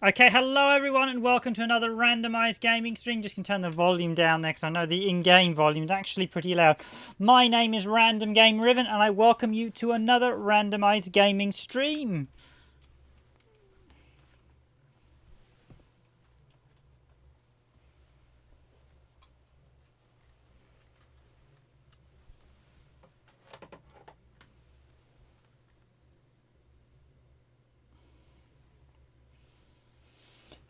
Okay, hello everyone and welcome to another randomised gaming stream. Just can turn the volume down there because I know the in-game volume is actually pretty loud. My name is Random Game Riven and I welcome you to another randomised gaming stream.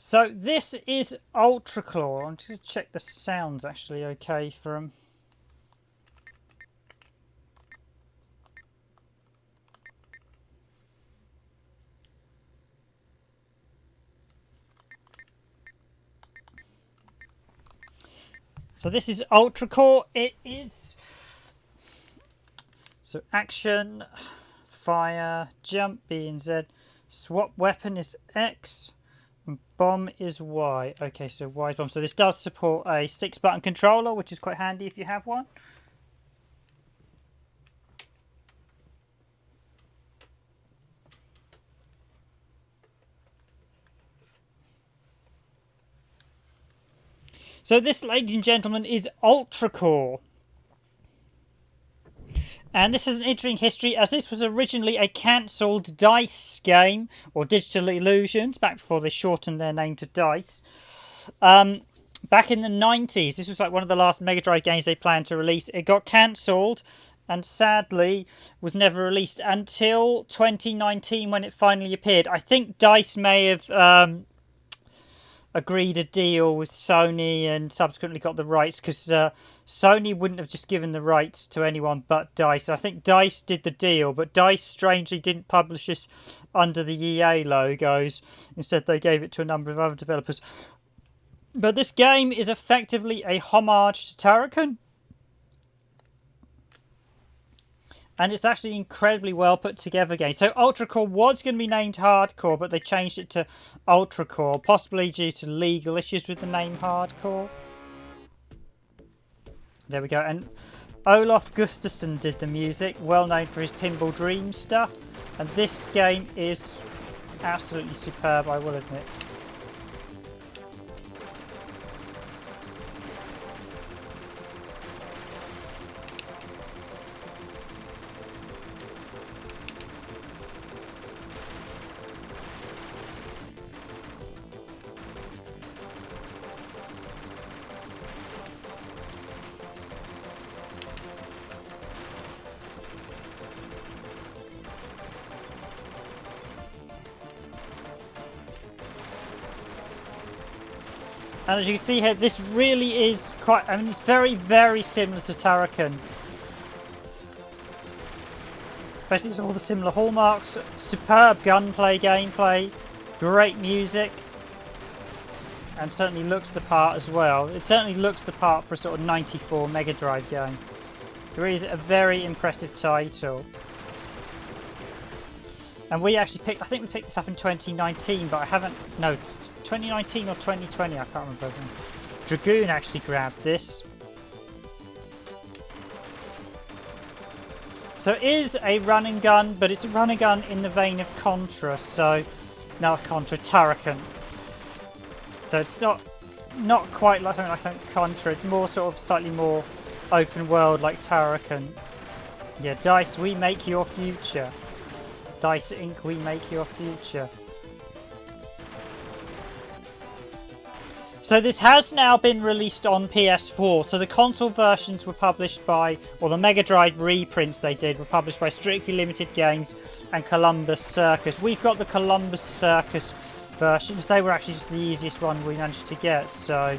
So this is Ultracore. I'm just going to check the sound's actually okay for them. So this is Ultracore. It is so action, fire, jump B and Z, swap weapon is X. Bomb is Y. Okay, so Y bomb. So this does support a 6-button controller, which is quite handy if you have one. So this, ladies and gentlemen, is Ultracore. And this is an interesting history, as this was originally a cancelled DICE game, or Digital Illusions, back before they shortened their name to DICE. Back in the 90s, this was like one of the last Mega Drive games they planned to release. It got cancelled, and sadly was never released until 2019 when it finally appeared. I think DICE may have agreed a deal with Sony and subsequently got the rights, because Sony wouldn't have just given the rights to anyone but DICE. I think DICE did the deal, but DICE strangely didn't publish this under the EA logos. Instead they gave it to a number of other developers. But this game is effectively a homage to Turrican. And it's actually an incredibly well put together game. So Ultracore was going to be named Hardcore, but they changed it to Ultracore, possibly due to legal issues with the name Hardcore. There we go. And Olaf Gustafsson did the music, well known for his Pinball Dreams stuff. And this game is absolutely superb, I will admit. And as you can see here, this really is quite, I mean, it's very, very similar to Turrican. Basically, it's all the similar hallmarks. Superb gunplay, gameplay, great music, and certainly looks the part as well. It certainly looks the part for a sort of 94 Mega Drive game. It really is a very impressive title. And we actually picked, I think we picked this up in 2019, but I haven't, no, 2019 or 2020, I can't remember. Dragoon actually grabbed this. So it is a run and gun, but it's a run and gun in the vein of Contra, so, no, Contra, Turrican. So it's not quite like something like Contra, it's more sort of slightly more open world like Turrican. Yeah, DICE, we make your future. DICE Inc., we make your future. So this has now been released on PS4. So the console versions were published by, or the Mega Drive reprints they did were published by Strictly Limited Games and Columbus Circus. We've got the Columbus Circus versions. They were actually just the easiest one we managed to get, so...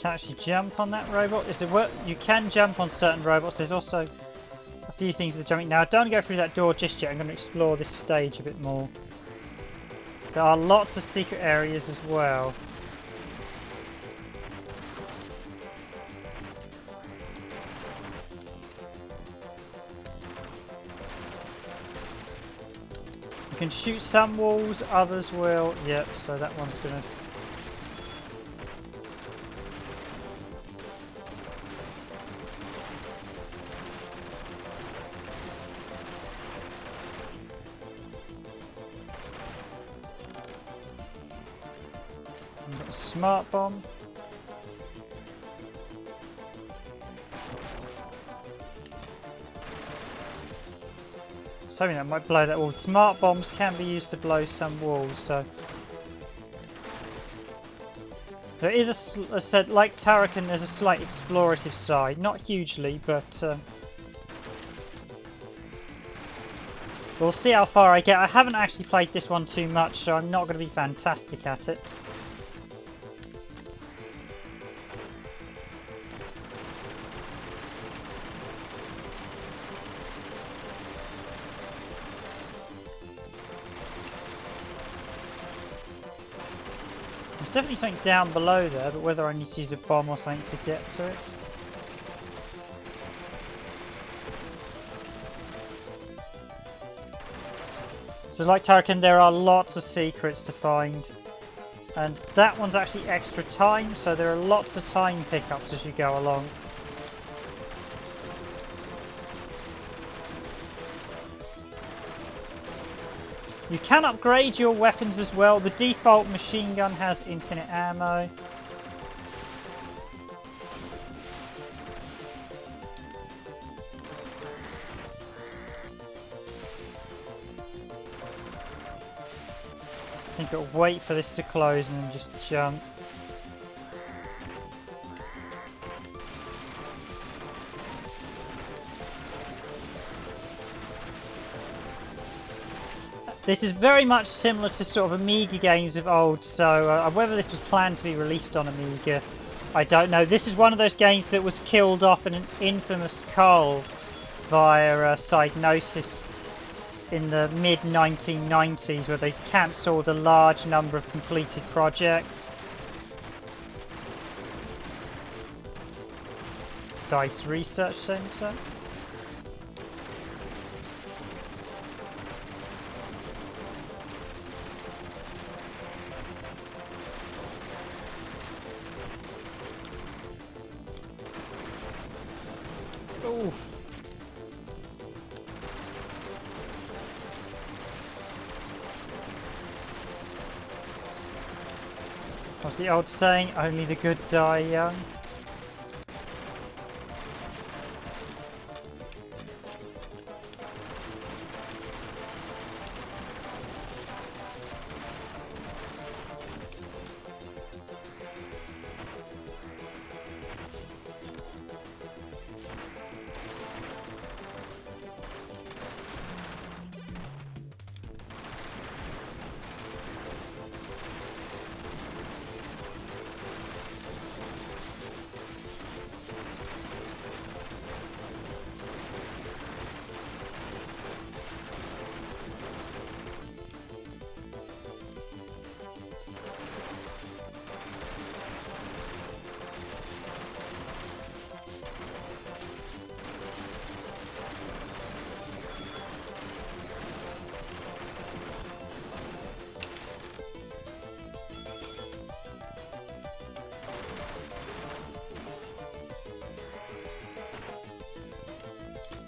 Can actually jump on that robot. Is it work? You can jump on certain robots. There's also a few things with the jumping. Now, don't go through that door just yet. I'm going to explore this stage a bit more. There are lots of secret areas as well. You can shoot some walls, others will. Yep, so that one's going to... We've got a smart bomb. So that might blow that wall. Smart bombs can be used to blow some walls, so there is as I said, like Tarakan, there's a slight explorative side, not hugely, but we'll see how far I get. I haven't actually played this one too much, so I'm not going to be fantastic at it. Definitely something down below there, but whether I need to use a bomb or something to get to it. So like Tarakan, there are lots of secrets to find. And that one's actually extra time, so there are lots of time pickups as you go along. You can upgrade your weapons as well. The default machine gun has infinite ammo. I think I'll wait for this to close and then just jump. This is very much similar to sort of Amiga games of old, so whether this was planned to be released on Amiga, I don't know. This is one of those games that was killed off in an infamous cull via Psygnosis in the mid-1990s, where they cancelled a large number of completed projects. DICE Research Centre. Oof. What's the old saying? Only the good die young.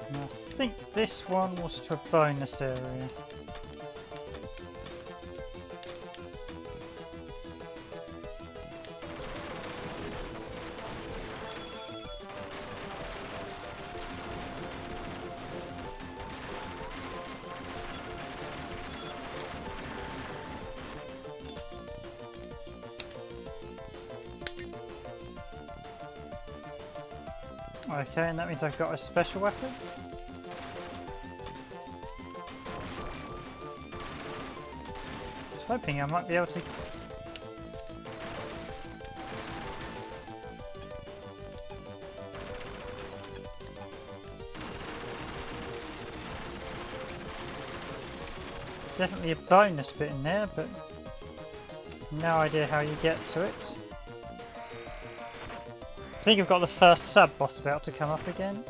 I think this one was to a bonus area. Okay, and that means I've got a special weapon. Hoping I might be able to... definitely a bonus bit in there, but no idea how you get to it. I think I've got the first sub-boss about to come up again.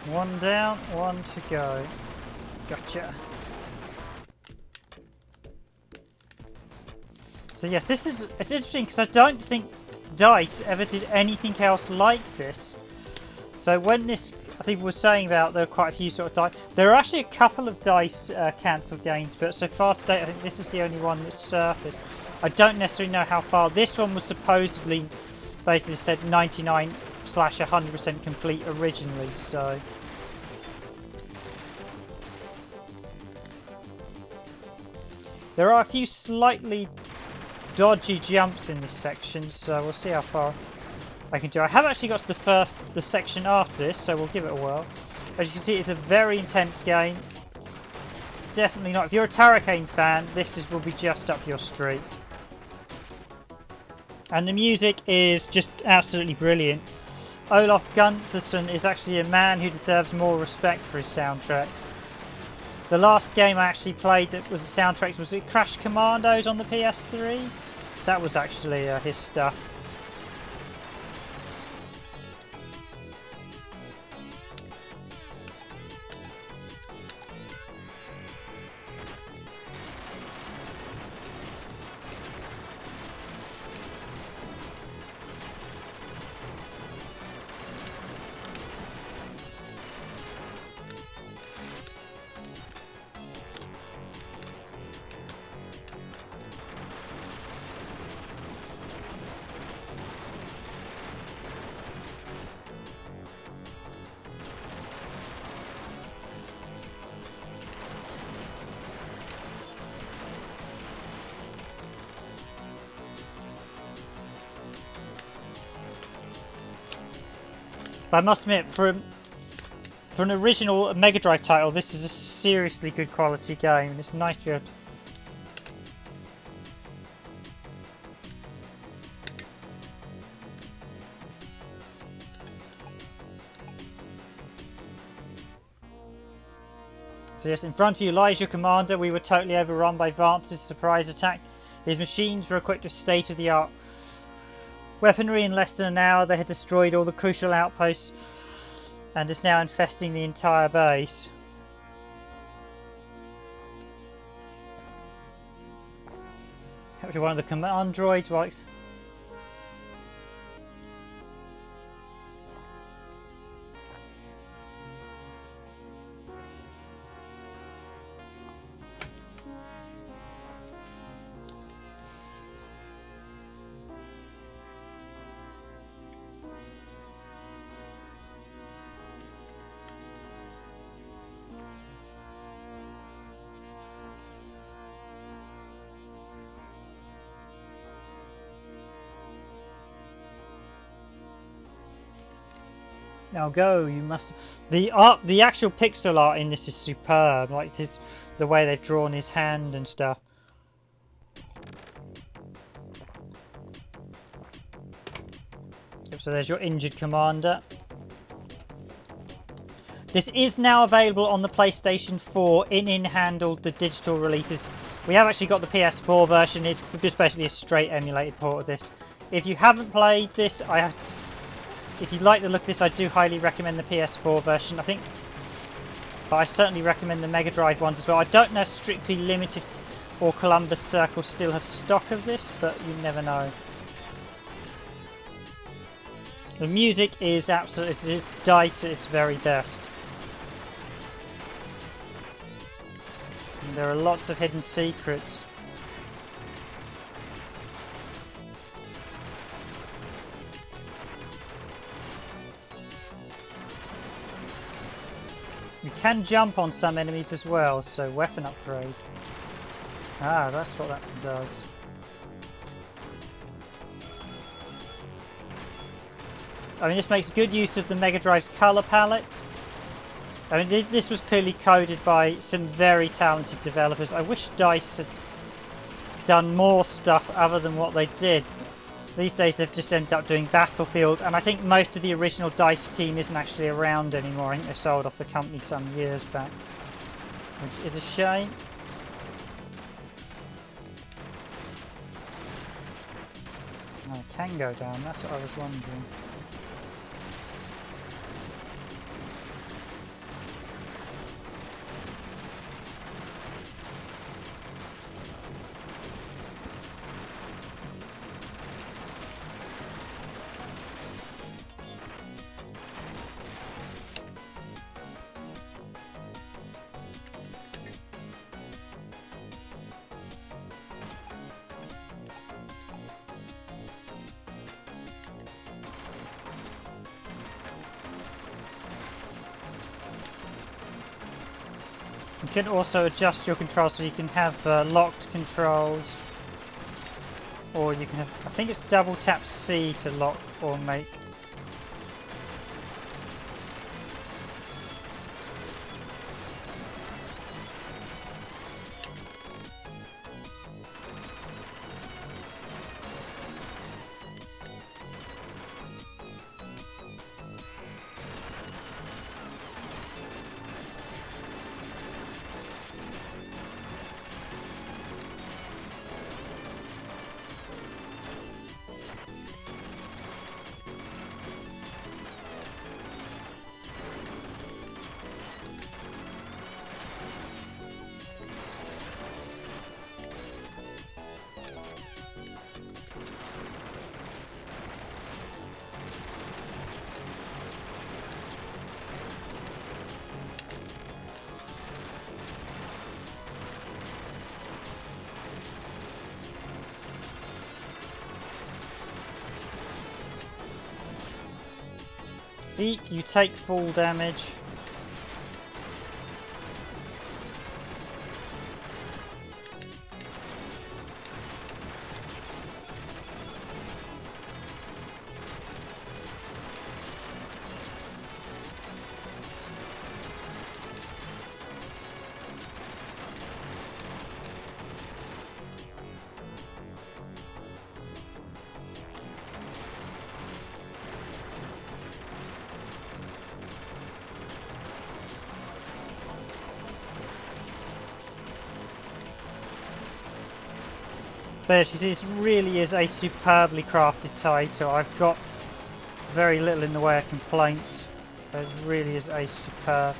One down, one to go. Gotcha. So yes, it's interesting because I don't think DICE ever did anything else like this. So when this, I think we were saying about there are quite a few sort of DICE. There are actually a couple of DICE cancelled games, but so far to date I think this is the only one that's surfaced. I don't necessarily know how far. This one was supposedly basically said 99/100% complete originally, so... There are a few slightly dodgy jumps in this section, so we'll see how far I can do. I have actually got to the section after this, so we'll give it a whirl. As you can see, it's a very intense game. Definitely not. If you're a Tarracane fan, will be just up your street. And the music is just absolutely brilliant. Olaf Gunnarsson is actually a man who deserves more respect for his soundtracks. The last game I actually played that was a soundtrack was it Crash Commandos on the PS3? That was actually his stuff. But I must admit, for an original Megadrive title, this is a seriously good quality game, and it's nice to be able to... So yes, in front of you lies your commander. We were totally overrun by Vance's surprise attack. His machines were equipped with state-of-the-art weaponry. In less than an hour, they had destroyed all the crucial outposts and is now infesting the entire base. Capture one of the command droids while now go, you must... The actual pixel art in this is superb. Like this, the way they've drawn his hand and stuff. Yep, so there's your injured commander. This is now available on the PlayStation 4 in handled the digital releases. We have actually got the PS4 version. It's just basically a straight emulated port of this. If you haven't played this, if you like the look of this, I do highly recommend the PS4 version. I think, but I certainly recommend the Mega Drive ones as well. I don't know if Strictly Limited or Columbus Circle still have stock of this, but you never know. The music is absolutely, it's DICE at its very best. And there are lots of hidden secrets. You can jump on some enemies as well, so weapon upgrade. Ah, that's what that does. I mean, this makes good use of the Mega Drive's colour palette. I mean, this was clearly coded by some very talented developers. I wish DICE had done more stuff other than what they did. These days they've just ended up doing Battlefield, and I think most of the original DICE team isn't actually around anymore. I think they sold off the company some years back, which is a shame. Oh, it can go down, that's what I was wondering. You can also adjust your controls so you can have locked controls, or you can have, I think it's double tap C to lock or make. Eek, you take full damage. But as you see, this really is a superbly crafted title. I've got very little in the way of complaints. It really is a superb.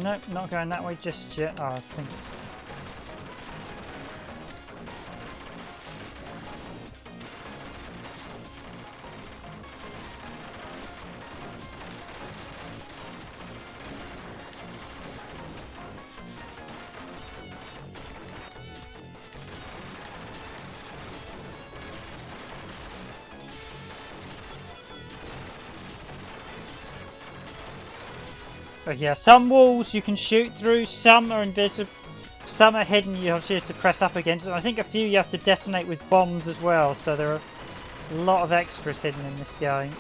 Nope, not going that way just yet. Oh, I think it's... But yeah, some walls you can shoot through, some are invisible, some are hidden, you obviously have to press up against, and I think a few you have to detonate with bombs as well, so there are a lot of extras hidden in this game.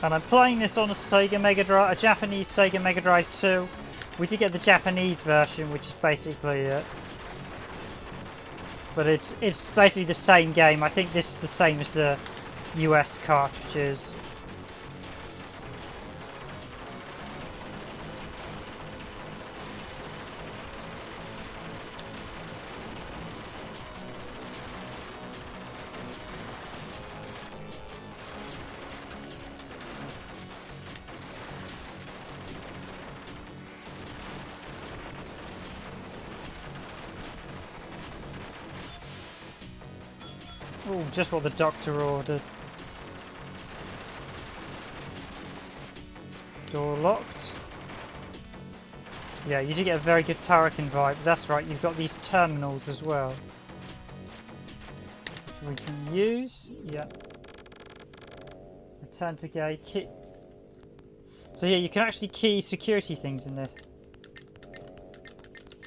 And I'm playing this on a Sega Megadrive, a Japanese Sega Megadrive 2. We did get the Japanese version, which is basically it. But it's basically the same game. I think this is the same as the US cartridges. Oh, just what the doctor ordered. Door locked. Yeah, you do get a very good Turrican vibe. That's right, you've got these terminals as well. So we can use. Yeah. Return to gate. Key. So yeah, you can actually key security things in there.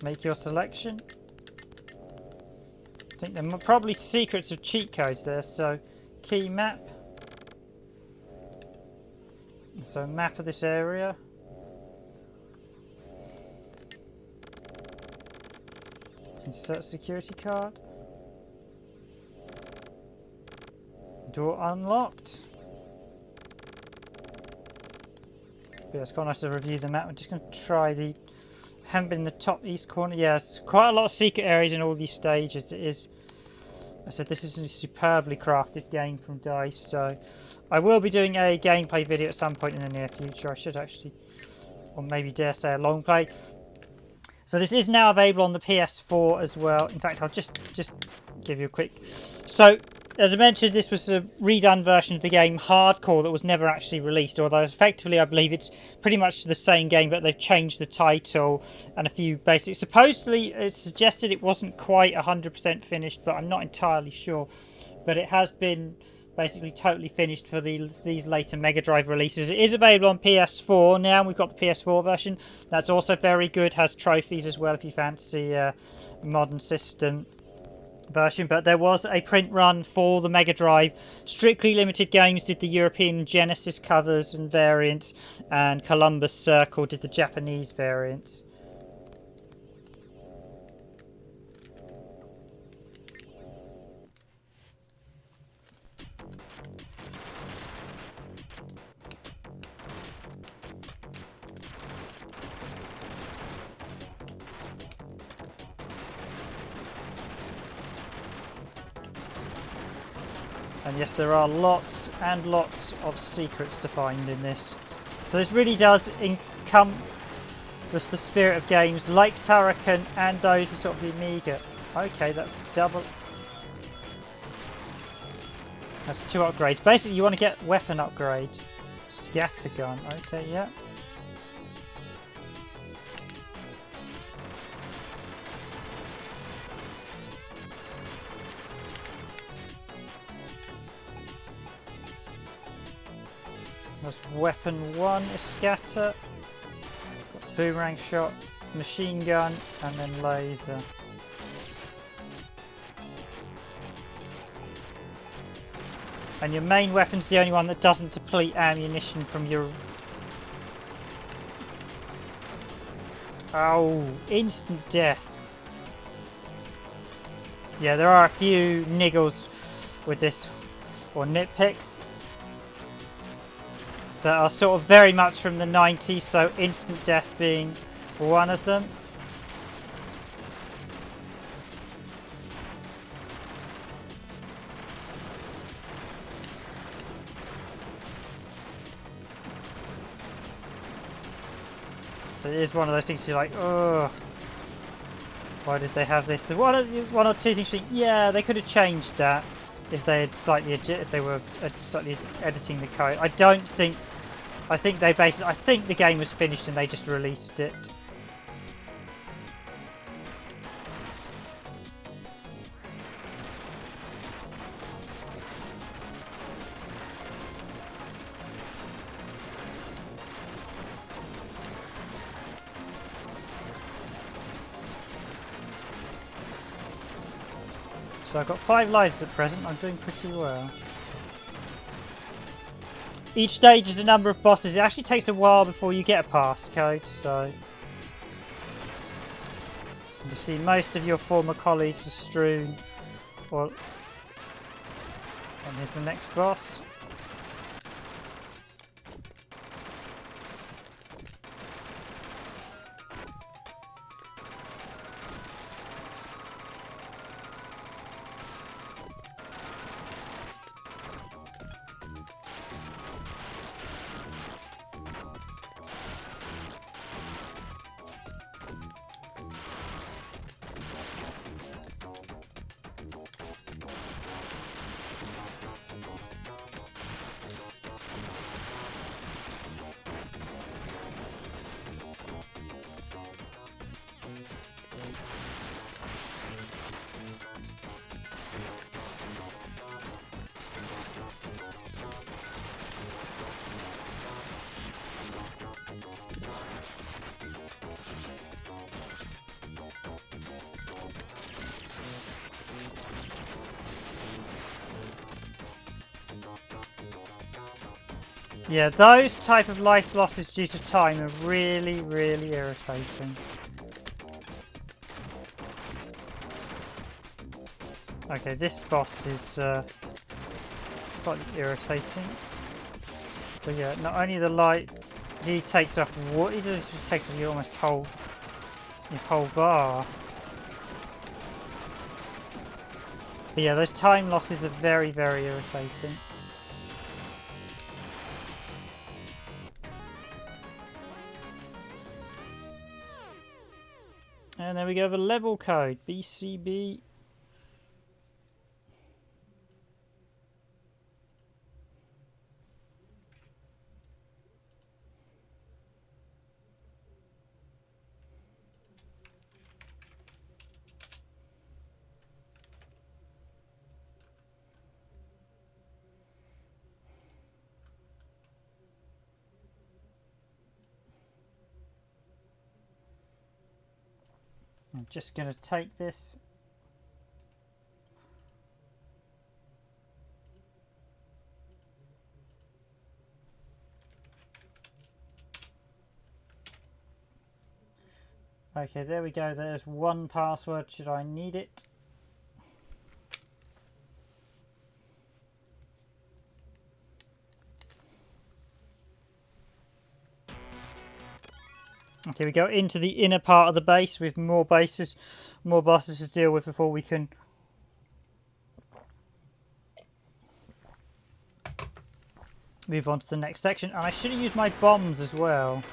Make your selection. I think there are probably secrets of cheat codes there, so key map. So map of this area. Insert security card. Door unlocked. Yeah, it's quite nice to review the map. I'm just going to try the... Haven't been in the top east corner. Yeah, it's quite a lot of secret areas in all these stages. It is. I said this is a superbly crafted game from DICE, so I will be doing a gameplay video at some point in the near future. I should actually, or maybe dare say a long play. So this is now available on the PS4 as well. In fact, I'll just give you a quick. So as I mentioned, this was a redone version of the game Hardcore that was never actually released, although effectively I believe it's pretty much the same game, but they've changed the title and a few basics. Supposedly it suggested it wasn't quite 100% finished, but I'm not entirely sure. But it has been basically totally finished for these later Mega Drive releases. It is available on PS4 now. We've got the PS4 version. That's also very good, has trophies as well if you fancy a modern system version, but there was a print run for the Mega Drive. Strictly Limited Games did the European Genesis covers and variants, and Columbus Circle did the Japanese variants. And yes, there are lots and lots of secrets to find in this. So this really does encompass the spirit of games like Turrican and those of sort of the Amiga. Okay, that's double. That's 2 upgrades. Basically, you want to get weapon upgrades. Scattergun. Okay, yeah. That's weapon 1 is scatter, boomerang shot, machine gun, and then laser. And your main weapon's the only one that doesn't deplete ammunition from your... Oh, instant death. Yeah, there are a few niggles with this, or nitpicks, that are sort of very much from the 90s, so instant death being one of them. It is one of those things you're like, oh, why did they have this? One or two things. Yeah, they could have changed that if they had were slightly editing the code. I don't think. I think the game was finished and they just released it. So I've got 5 lives at present. I'm doing pretty well. Each stage is a number of bosses. It actually takes a while before you get a passcode, so... You see most of your former colleagues are strewn. Well... And here's the next boss. Yeah, those type of life losses due to time are really, really irritating. Okay, this boss is slightly irritating. So yeah, not only the light, he takes off what he does, just takes off your almost whole bar. But yeah, those time losses are very, very irritating. And there we go, the level code, BCB. I'm just going to take this. Okay, there we go. There's one password should I need it. Okay, we go into the inner part of the base with more bosses to deal with before we can move on to the next section. And I should have used my bombs as well.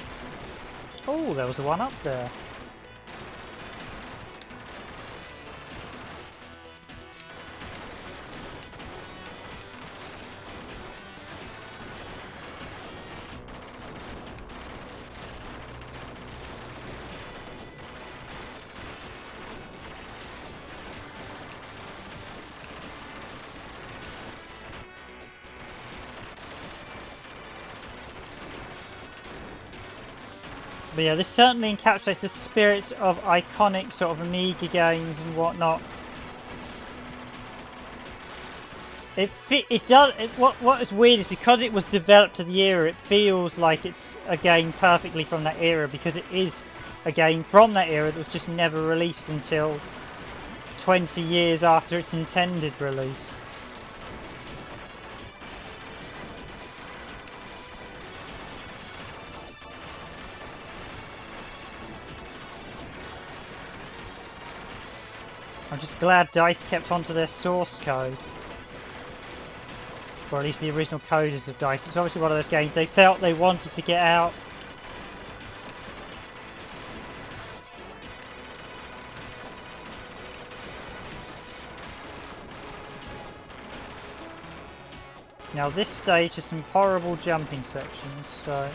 Oh, there was one up there. But yeah, this certainly encapsulates the spirit of iconic sort of Amiga games and whatnot. What is weird is because it was developed to the era, it feels like it's a game perfectly from that era, because it is a game from that era that was just never released until 20 years after its intended release. I'm just glad DICE kept onto their source code. Or at least the original coders of DICE. It's obviously one of those games they felt they wanted to get out. Now this stage has some horrible jumping sections, so...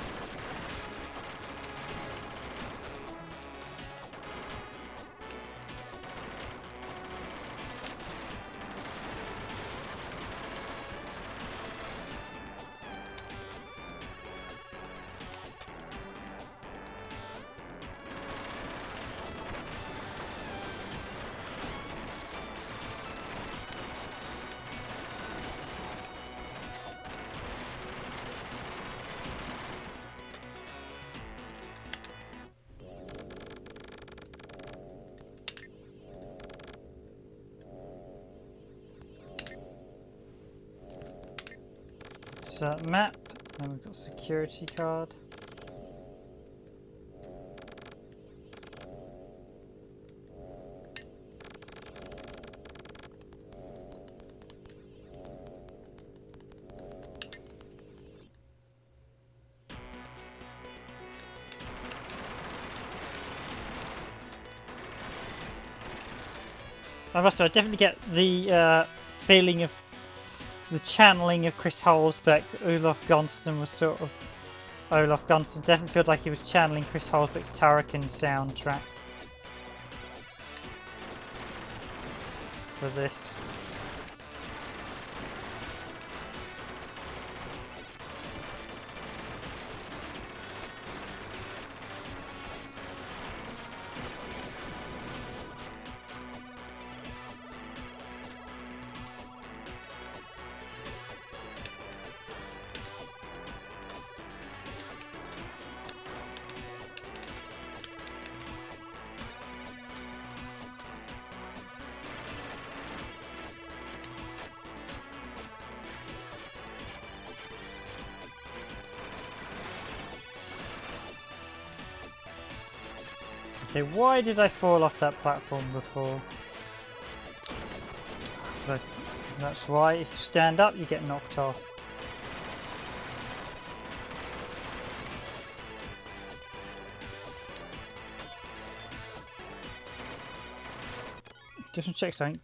Insert map. Then we've got security card. I definitely get the feeling of the channeling of Chris Holzbeck. Olaf Gunsten was sort of... Olaf Gunsten definitely felt like he was channeling Chris Holzbeck's Turrican soundtrack for this. Okay, why did I fall off that platform before? That's why. If you stand up, you get knocked off. Just to check something.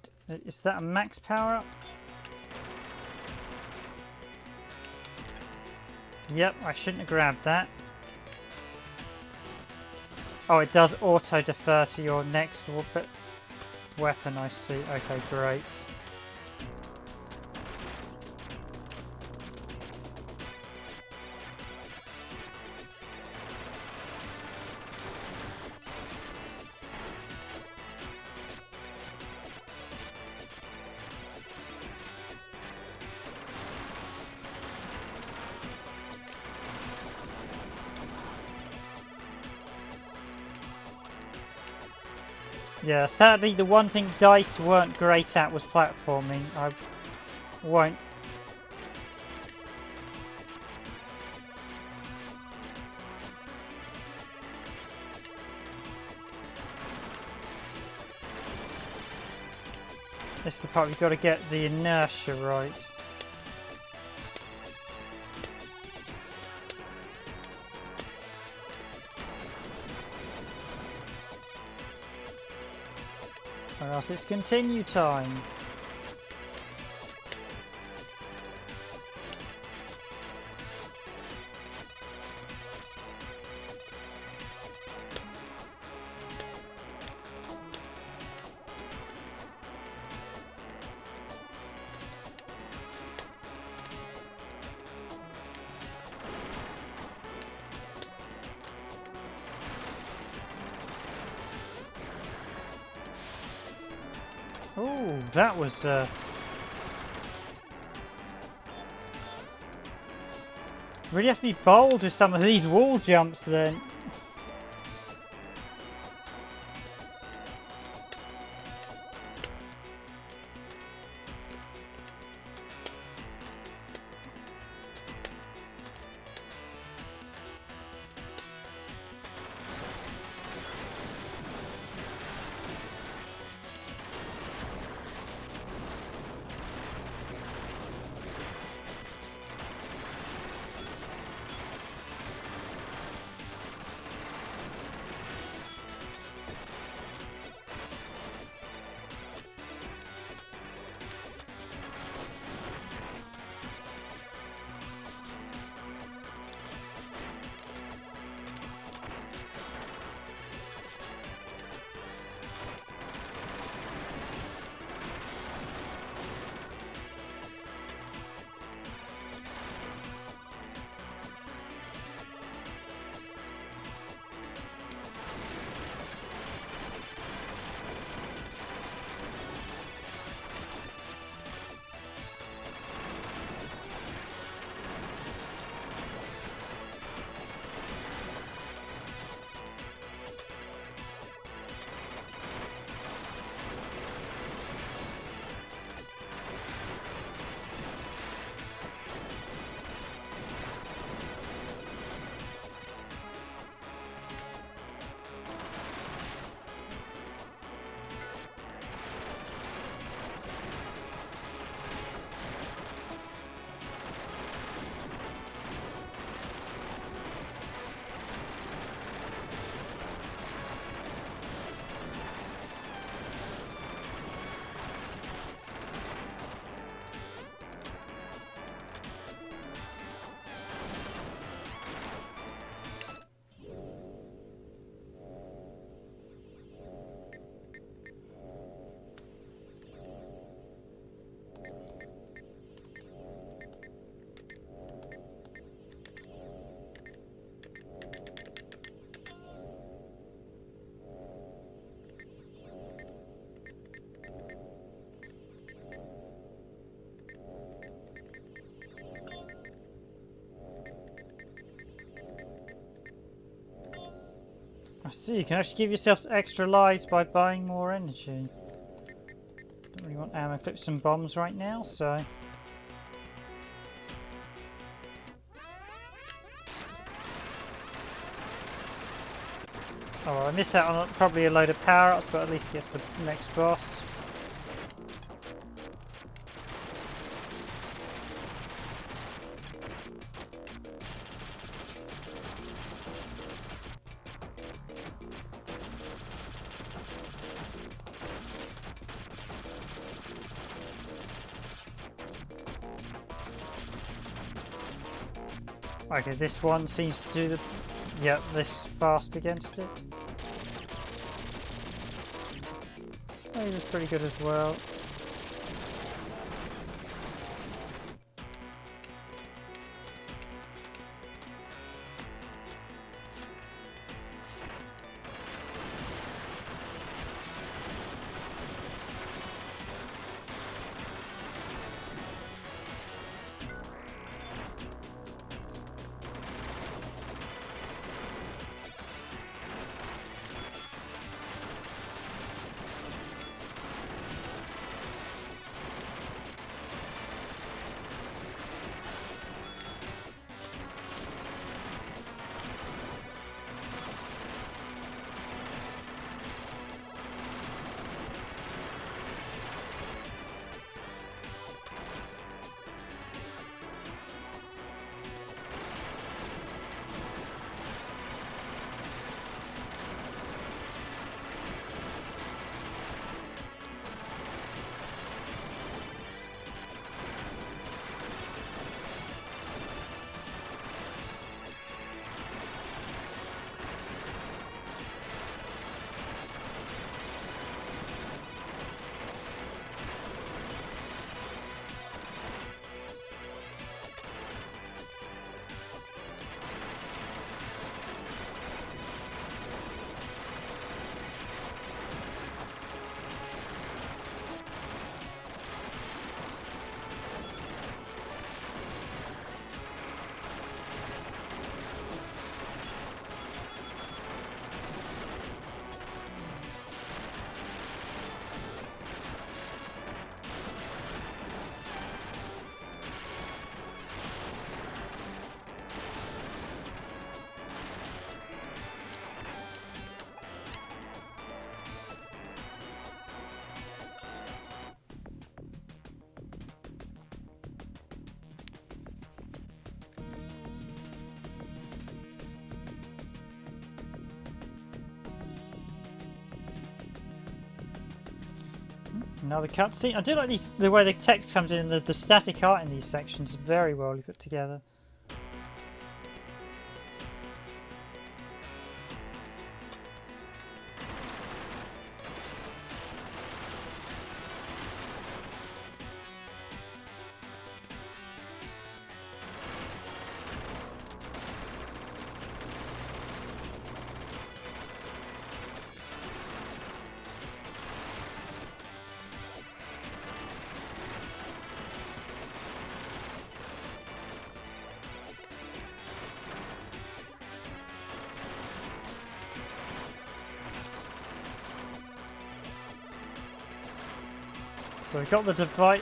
Is that a max power up? Yep, I shouldn't have grabbed that. Oh, it does auto defer to your next weapon, I see. Okay, great. Yeah, sadly the one thing DICE weren't great at was platforming. I won't... This is the part we've got to get the inertia right. Or else it's continue time. Oh, that was really have to be bold with some of these wall jumps then. see, you can actually give yourself extra lives by buying more energy. Don't really want ammo clips and bombs right now, so... Oh, I miss out on probably a load of power-ups, but at least it gets the next boss. Okay, this one seems to do the... Yeah, this fast against it. Oh, this is pretty good as well. Another cutscene. I do like the way the text comes in, the static art in these sections is very well put together. So we got the device.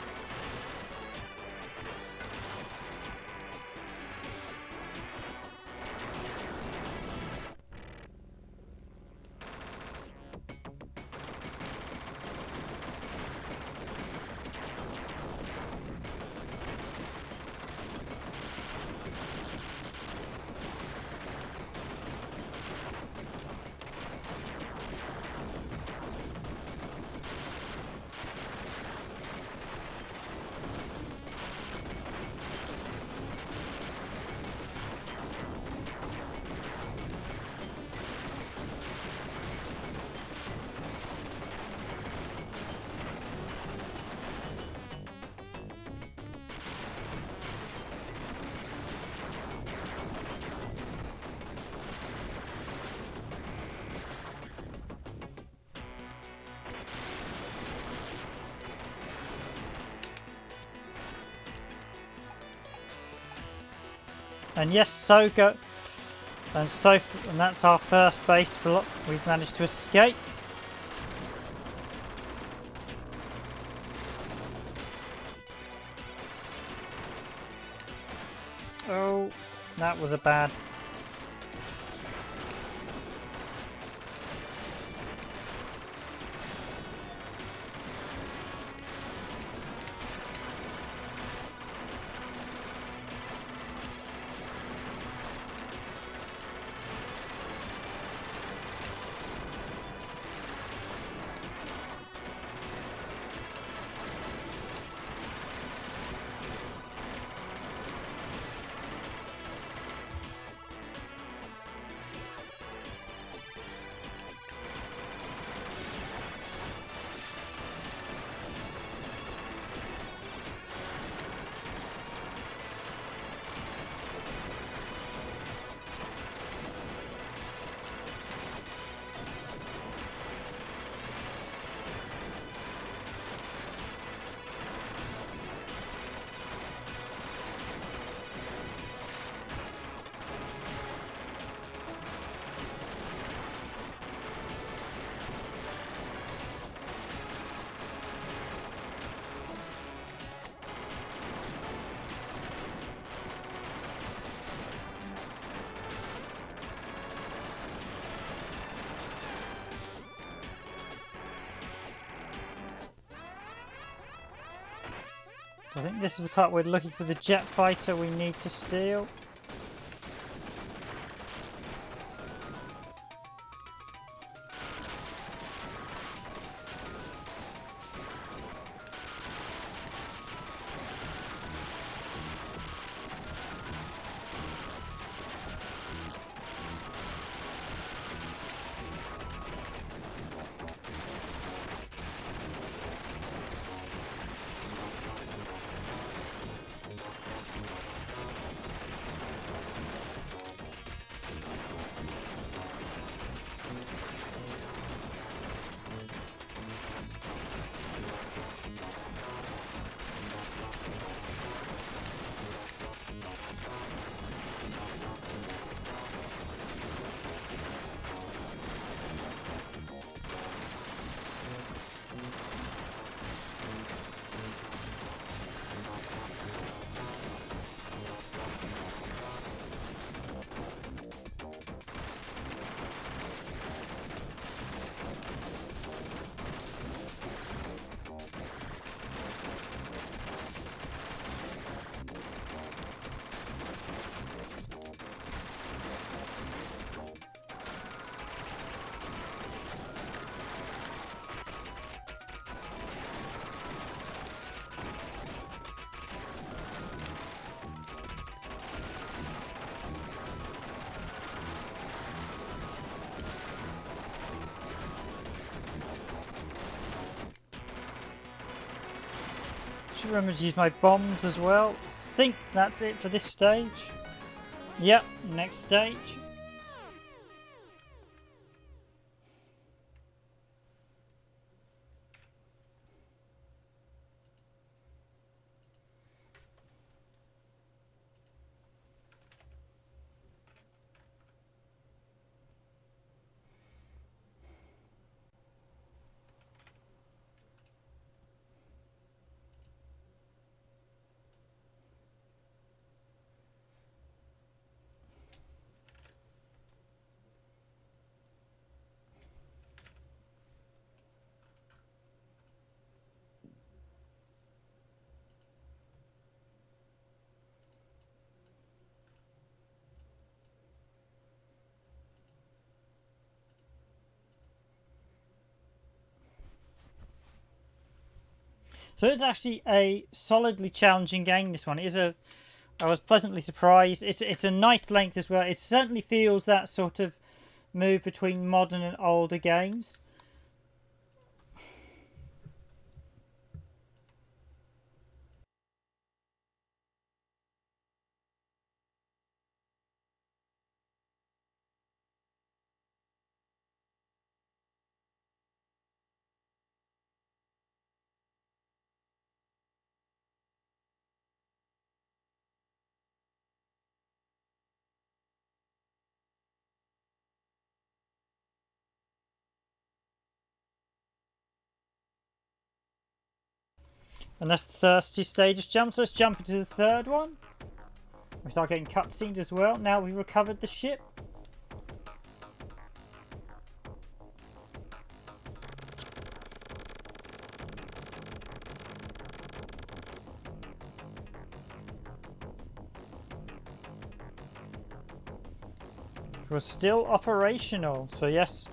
And yes, Soga. And and that's our first base block. We've managed to escape. Oh, that was a bad. I think this is the part we're looking for the jet fighter we need to steal. Should remember to use my bombs as well. I think that's it for this stage. Yep, next stage. So it's actually a solidly challenging game, this one. I was pleasantly surprised. It's a nice length as well. It certainly feels that sort of move between modern and older games. And that's the first two stages jump. So let's jump into the third one. We start getting cutscenes as well. Now we've recovered the ship. It was still operational, so yes.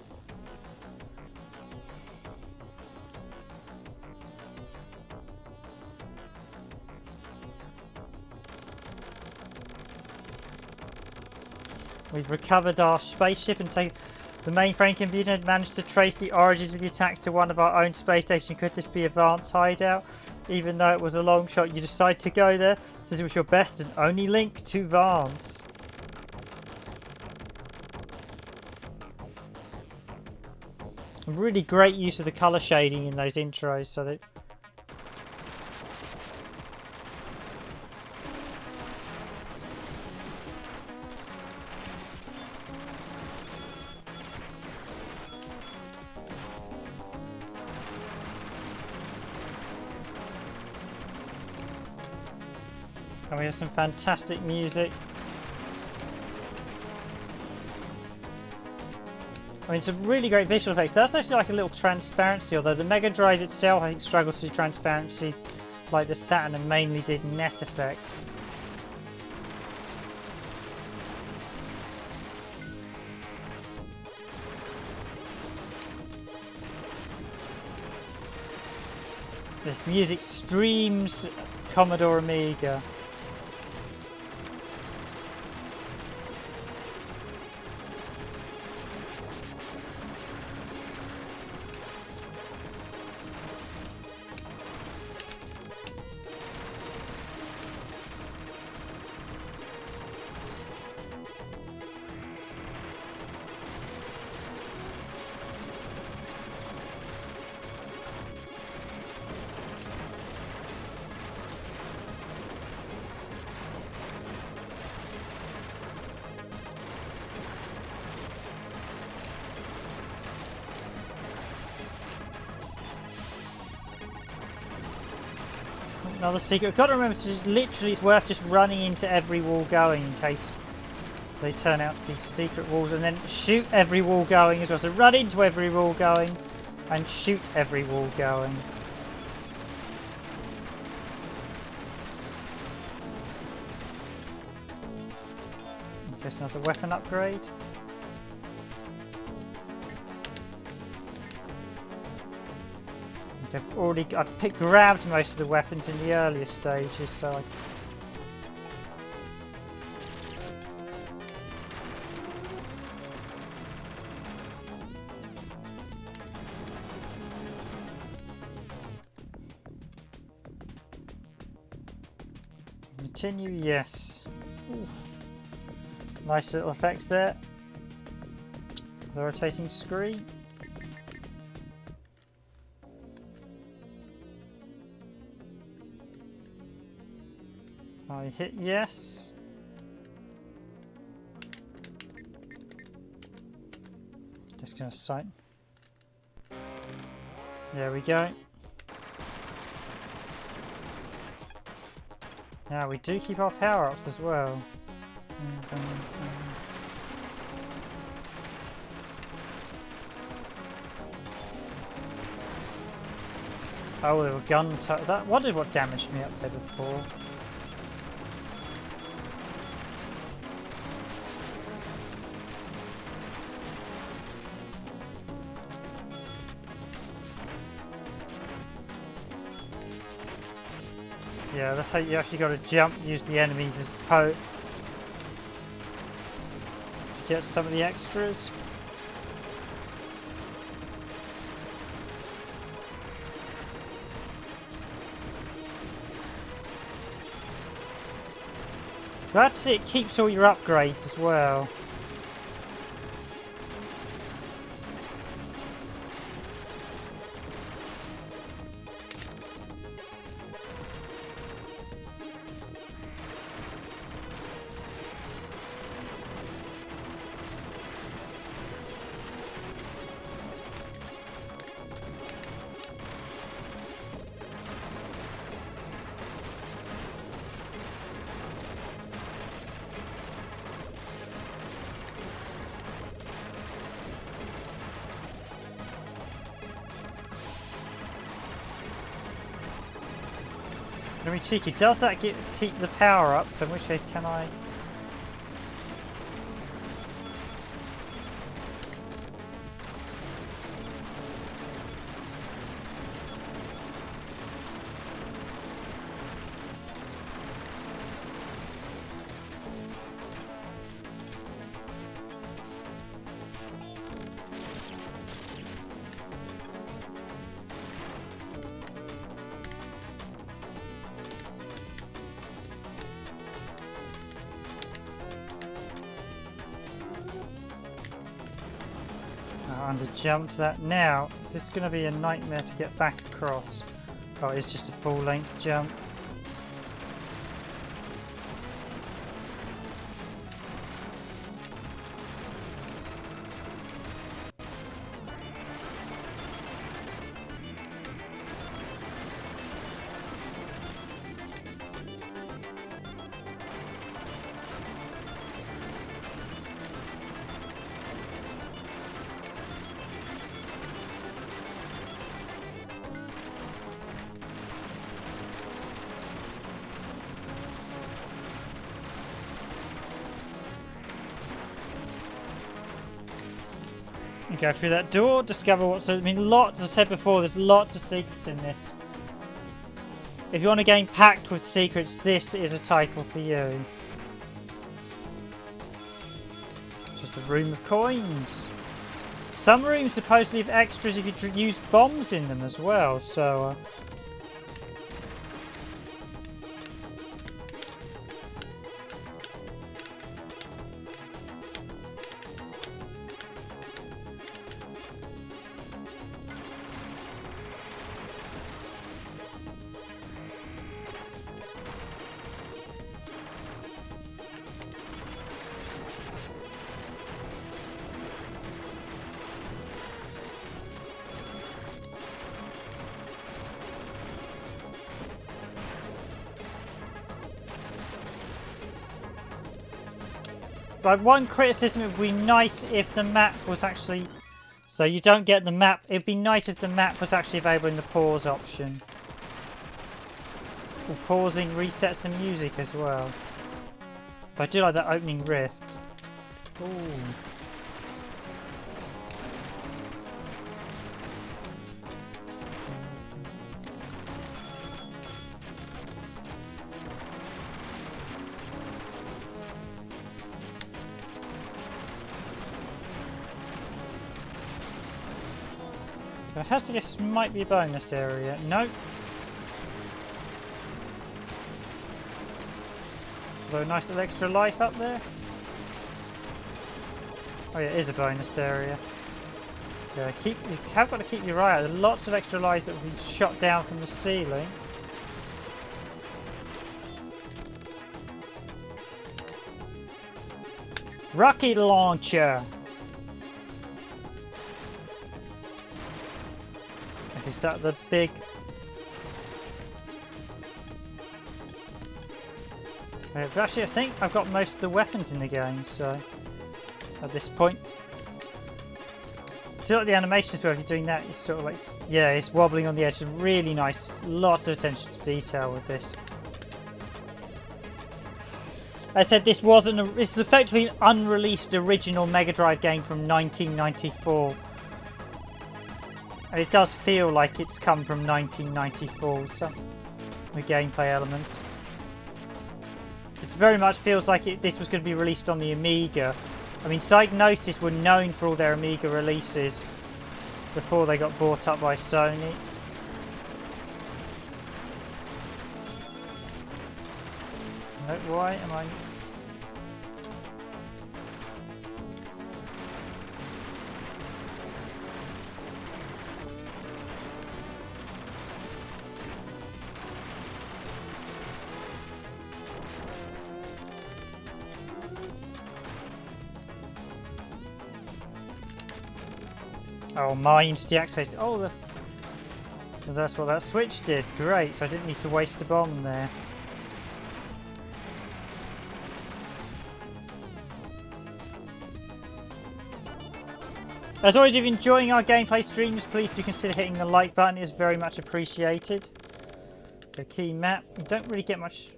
We've recovered our spaceship and the mainframe computer had managed to trace the origins of the attack to one of our own space stations. Could this be Advanced hideout? Even though it was a long shot, you decided to go there since it was your best and only link to Vance. Really great use of the colour shading in those intros, so that and we have some fantastic music. I mean, some really great visual effects. That's actually like a little transparency, although the Mega Drive itself, I think, struggles with transparencies like the Saturn and mainly did net effects. This music streams Commodore Amiga. Another secret. I've got to remember to literally, it's worth just running into every wall going in case they turn out to be secret walls, and then shoot every wall going as well. So run into every wall going and shoot every wall going. Just another weapon upgrade. I've grabbed most of the weapons in the earlier stages, so I... Continue, yes. Oof. Nice little effects there. The rotating screen. I hit yes. Just gonna sight. There we go. Now we do keep our power-ups as well. Oh, there were gun that wondered what damaged me up there before. Yeah, that's how you actually got to jump, use the enemies as to get some of the extras. That's it, keeps all your upgrades as well. Gonna be cheeky. Does that keep the power up? So in which case can I... And to jump to that now. Is this going to be a nightmare to get back across? Oh, it's just a full length jump. You go through that door, discover what's... I mean, lots, as I said before, there's lots of secrets in this. If you want a game packed with secrets, this is a title for you. Just a room of coins. Some rooms supposedly have extras if you use bombs in them as well, so... Like, one criticism, it would be nice if the map was actually... So you don't get the map. It would be nice if the map was actually available in the pause option. Or pausing resets the music as well. But I do like that opening rift. Ooh. It has to guess might be a bonus area. Nope. Although a nice little extra life up there. Oh yeah, it is a bonus area. Yeah, you have got to keep your eye out. There are lots of extra lives that will be shot down from the ceiling. Rocket launcher. Is that the big... But actually, I think I've got most of the weapons in the game, so... At this point... Do you like the animations where if you're doing that, it's sort of like... Yeah, it's wobbling on the edge. It's really nice. Lots of attention to detail with this. I said this wasn't... This is effectively an unreleased original Megadrive game from 1994. And it does feel like it's come from 1994, some the gameplay elements. It very much feels like this was going to be released on the Amiga. I mean, Psygnosis were known for all their Amiga releases before they got bought up by Sony. No, why am I... Oh, mine's deactivated. Oh, that's what that switch did. Great, so I didn't need to waste a bomb there. As always, if you're enjoying our gameplay streams, please do consider hitting the like button. It is very much appreciated. The key map. You don't really get much.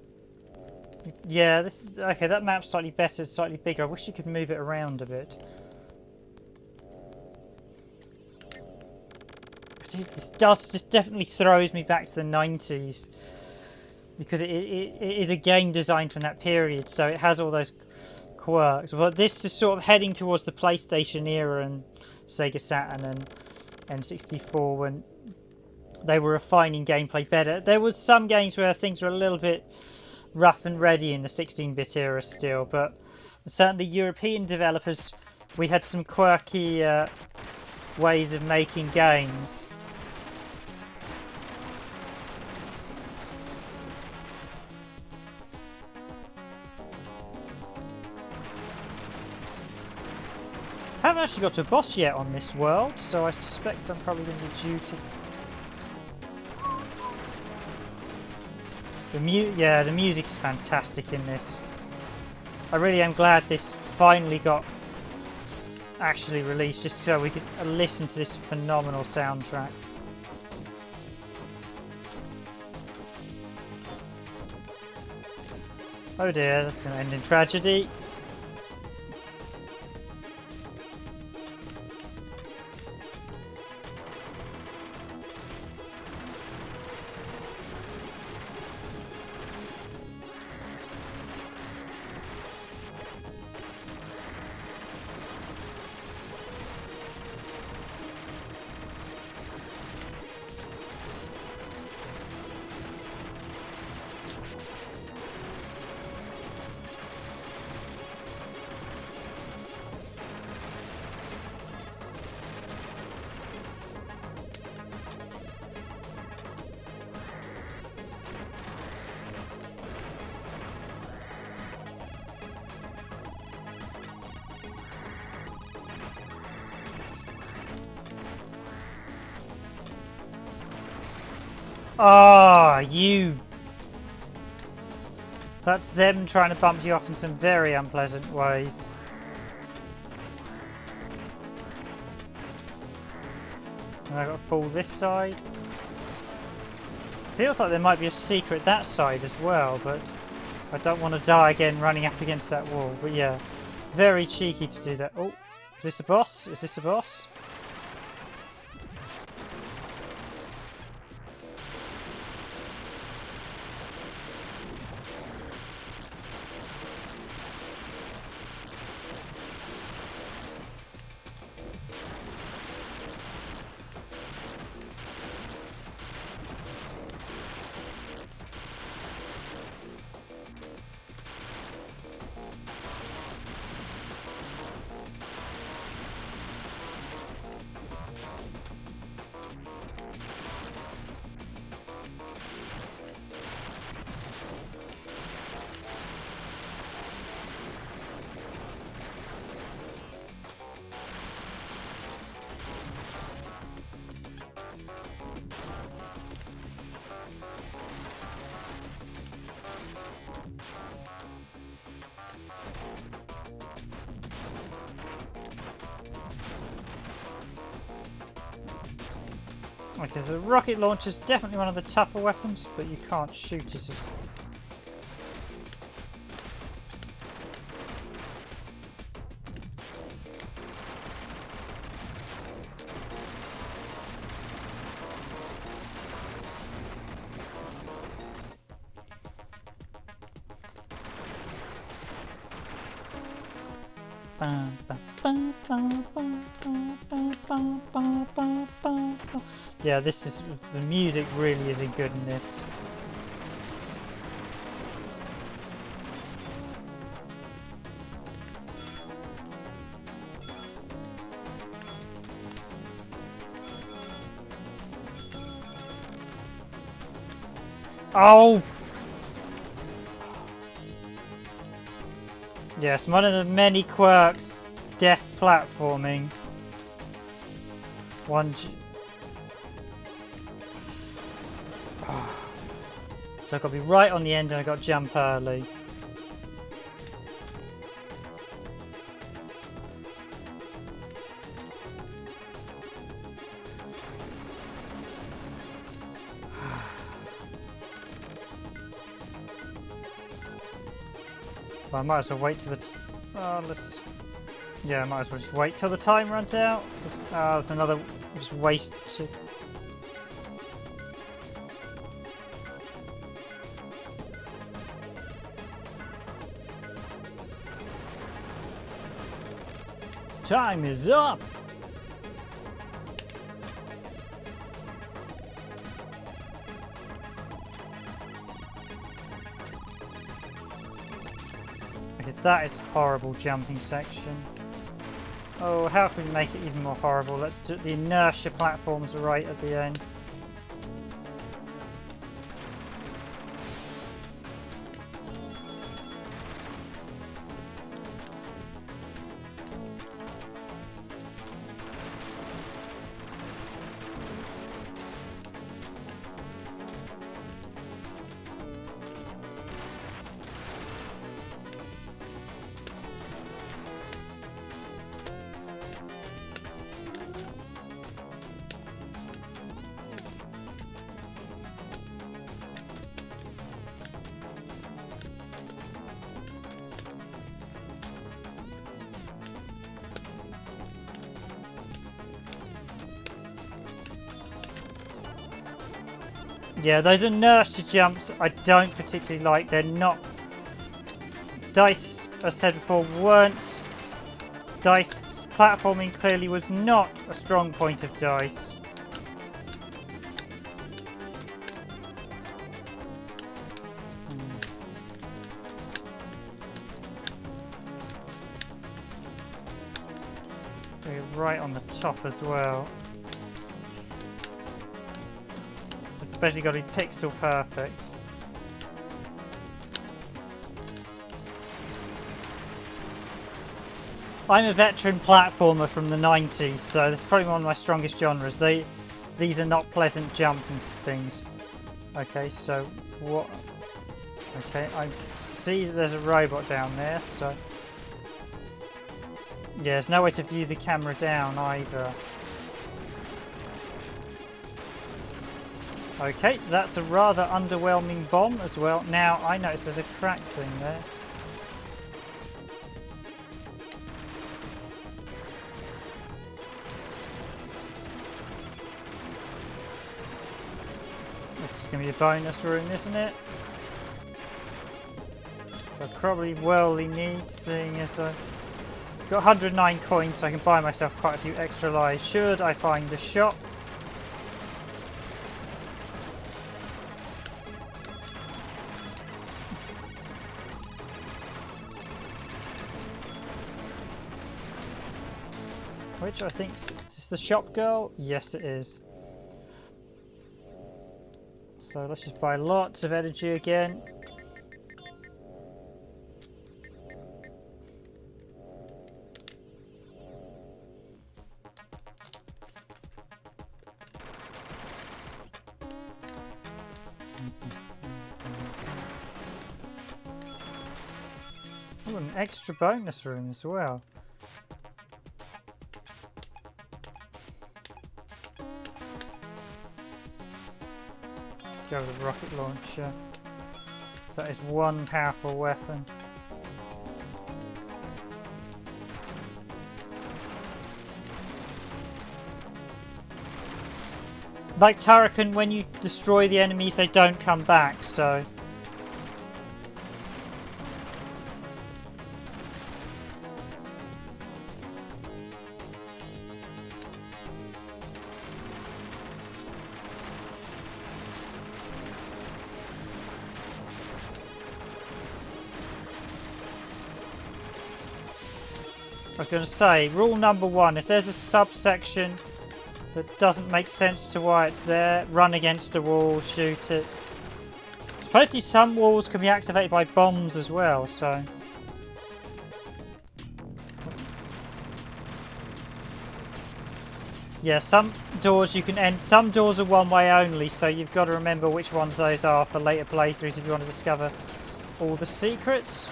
Yeah, this is okay. That map's slightly better, slightly bigger. I wish you could move it around a bit. Dude, this definitely throws me back to the 90s because it is a game designed from that period, so it has all those quirks. But this is sort of heading towards the PlayStation era and Sega Saturn and N64 when they were refining gameplay better. There was some games where things were a little bit rough and ready in the 16-bit era still, but certainly European developers, we had some quirky ways of making games. I haven't actually got to a boss yet on this world, so I suspect I'm probably going to be due to... The music is fantastic in this. I really am glad this finally got actually released, just so we could listen to this phenomenal soundtrack. Oh dear, that's going to end in tragedy. Ah, you... That's them trying to bump you off in some very unpleasant ways. And I've got to fall this side. Feels like there might be a secret that side as well, but I don't want to die again running up against that wall. But yeah, very cheeky to do that. Oh, is this a boss? Is this a boss? Okay, so the rocket launcher is definitely one of the tougher weapons, but you can't shoot it as well. Yeah, this is, the music really isn't good in this. Oh! Yes, one of the many quirks, death platforming. So I've got to be right on the end and I've got to jump early. Well, I might as well wait till the... Yeah, I might as well just wait till the time runs out. There's another just waste. Time is up! Okay, that is a horrible jumping section. Oh, how can we make it even more horrible? Let's do the inertia platforms right at the end. Yeah, those inertia jumps I don't particularly like. They're not... Dice, as I said before, weren't... Dice platforming clearly was not a strong point of Dice. They're right on the top as well. Basically got to be pixel perfect. I'm a veteran platformer from the 90s, so this is probably one of my strongest genres. These are not pleasant jumping things. Okay, so what? Okay, I can see that there's a robot down there, so... Yeah, there's no way to view the camera down either. Okay, that's a rather underwhelming bomb as well. Now, I noticed there's a crack thing there. This is going to be a bonus room, isn't it? Which I probably willly need, seeing as I've got 109 coins, so I can buy myself quite a few extra lives should I find the shop. Which I think is this the shop girl? Yes, it is. So let's just buy lots of energy again. Oh, an extra bonus room as well. Go with the rocket launcher. So that is one powerful weapon. Like Turrican, when you destroy the enemies, they don't come back, so... I was going to say, rule number one, if there's a subsection that doesn't make sense to why it's there, run against a wall, shoot it. Supposedly some walls can be activated by bombs as well, so... Yeah, some doors you can end. Some doors are one way only, so you've got to remember which ones those are for later playthroughs if you want to discover all the secrets.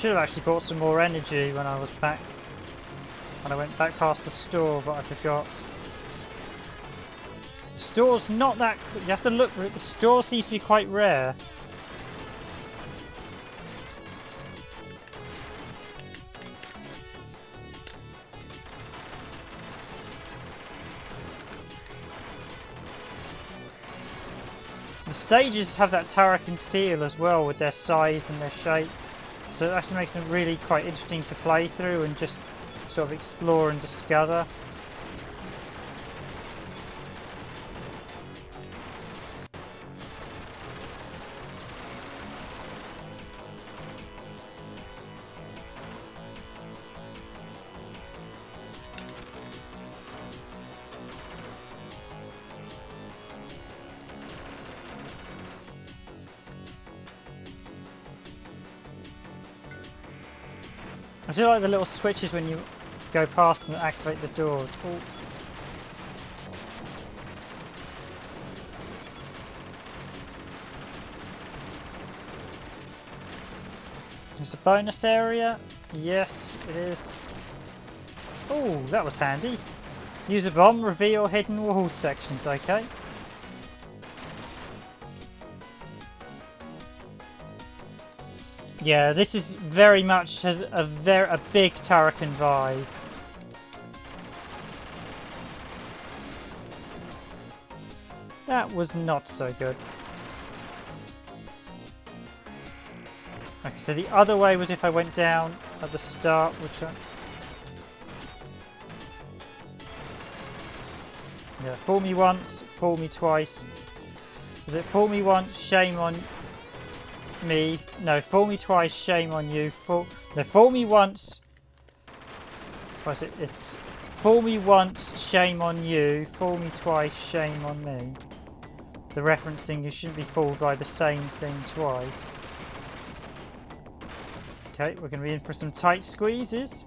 should have actually bought some more energy when I was back. When I went back past the store, but I forgot. The store's not that... You have to look... The store seems to be quite rare. The stages have that Tarakan feel as well with their size and their shape. So it actually makes them really quite interesting to play through and just sort of explore and discover. I do like the little switches when you go past them that activate the doors. Ooh. There's a bonus area. Yes, it is. Oh, that was handy. Use a bomb, reveal hidden wall sections. Okay. Yeah, this is very much has a big Tarakan vibe. That was not so good. Okay, so the other way was if I went down at the start, which I... Yeah, fool me once, fool me twice. Was it fool me once, shame on me? No, fool me twice, shame on you. No, fool me once. What is it? It's fool me once, shame on you. Fool me twice, shame on me. The referencing, you shouldn't be fooled by the same thing twice. Okay, we're going to be in for some tight squeezes.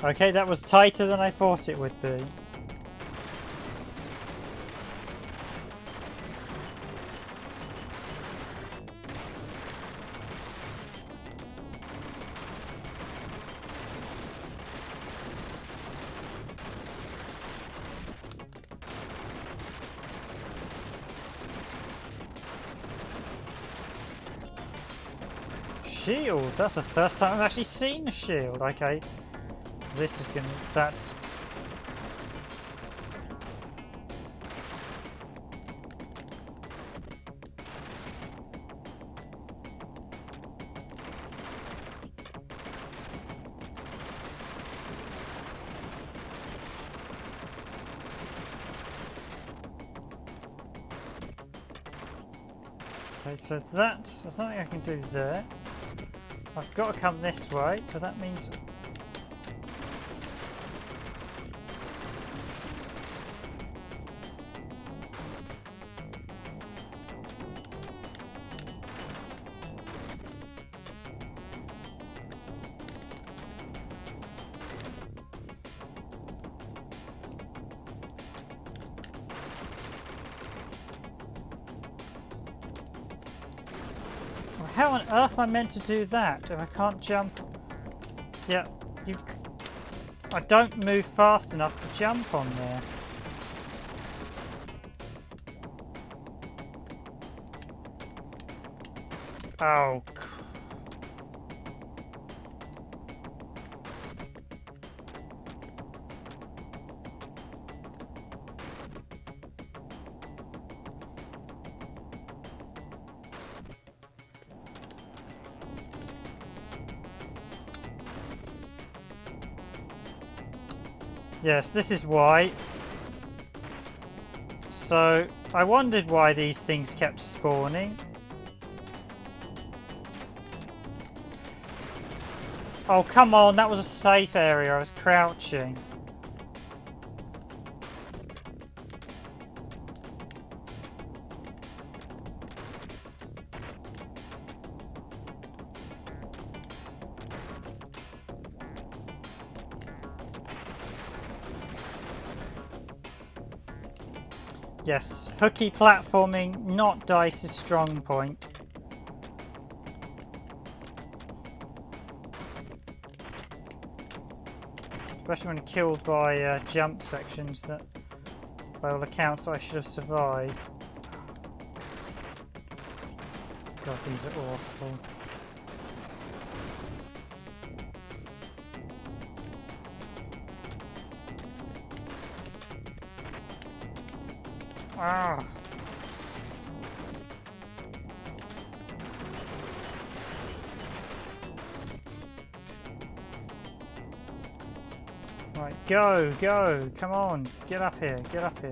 Okay, that was tighter than I thought it would be. Shield! That's the first time I've actually seen a shield. Okay. This is gonna... that's... Okay, so that's... there's nothing I can do there. I've got to come this way, but that means... how on earth am I meant to do that if I can't jump? Yeah, I don't move fast enough to jump on there. Oh. Yes, this is why. So, I wondered why these things kept spawning. Oh, come on, that was a safe area. I was crouching. Yes, hooky platforming, not Dice's strong point. Especially when killed by jump sections that, by all accounts, I should have survived. God, these are awful. Ah. Right, go, go, come on, get up here, get up here.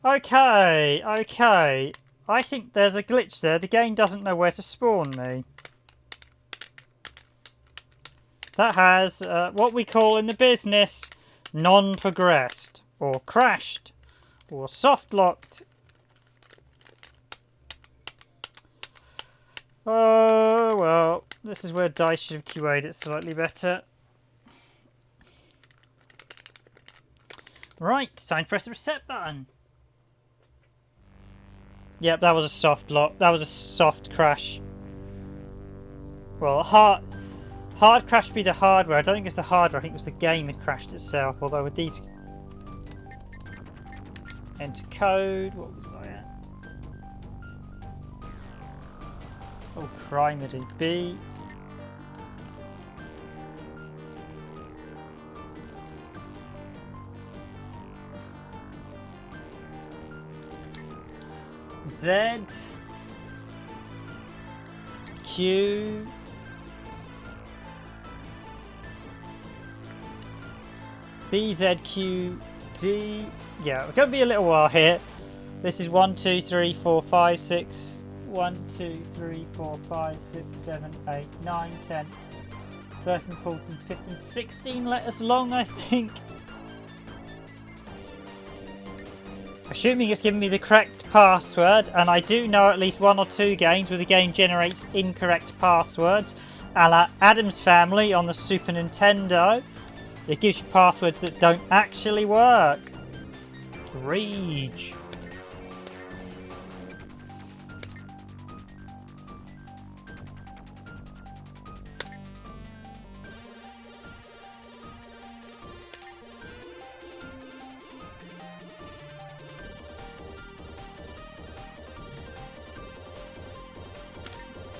Okay, okay. I think there's a glitch there. The game doesn't know where to spawn me. That has what we call in the business non-progressed, or crashed, or soft-locked. Oh, well, this is where DICE should have QA'd it slightly better. Right, time to press the reset button. Yep, that was a soft lock. That was a soft crash. Well, hard crash would be the hardware. I don't think it's the hardware. I think it was the game had crashed itself. Although with these... Enter code. What was I at? Oh, criminy B. Z Q B Z Q D. Yeah, it's going to be a little while here. This is 1, 2, 3, 4, 5, 6. 1, 2, 3, 4, 5, 6, 7, 8, 9, 10, 13, 14, 15, 16 letters long, I think. Assuming it's giving me the correct password, and I do know at least 1 or 2 games where the game generates incorrect passwords, a la Addams Family on the Super Nintendo. It gives you passwords that don't actually work. Rage.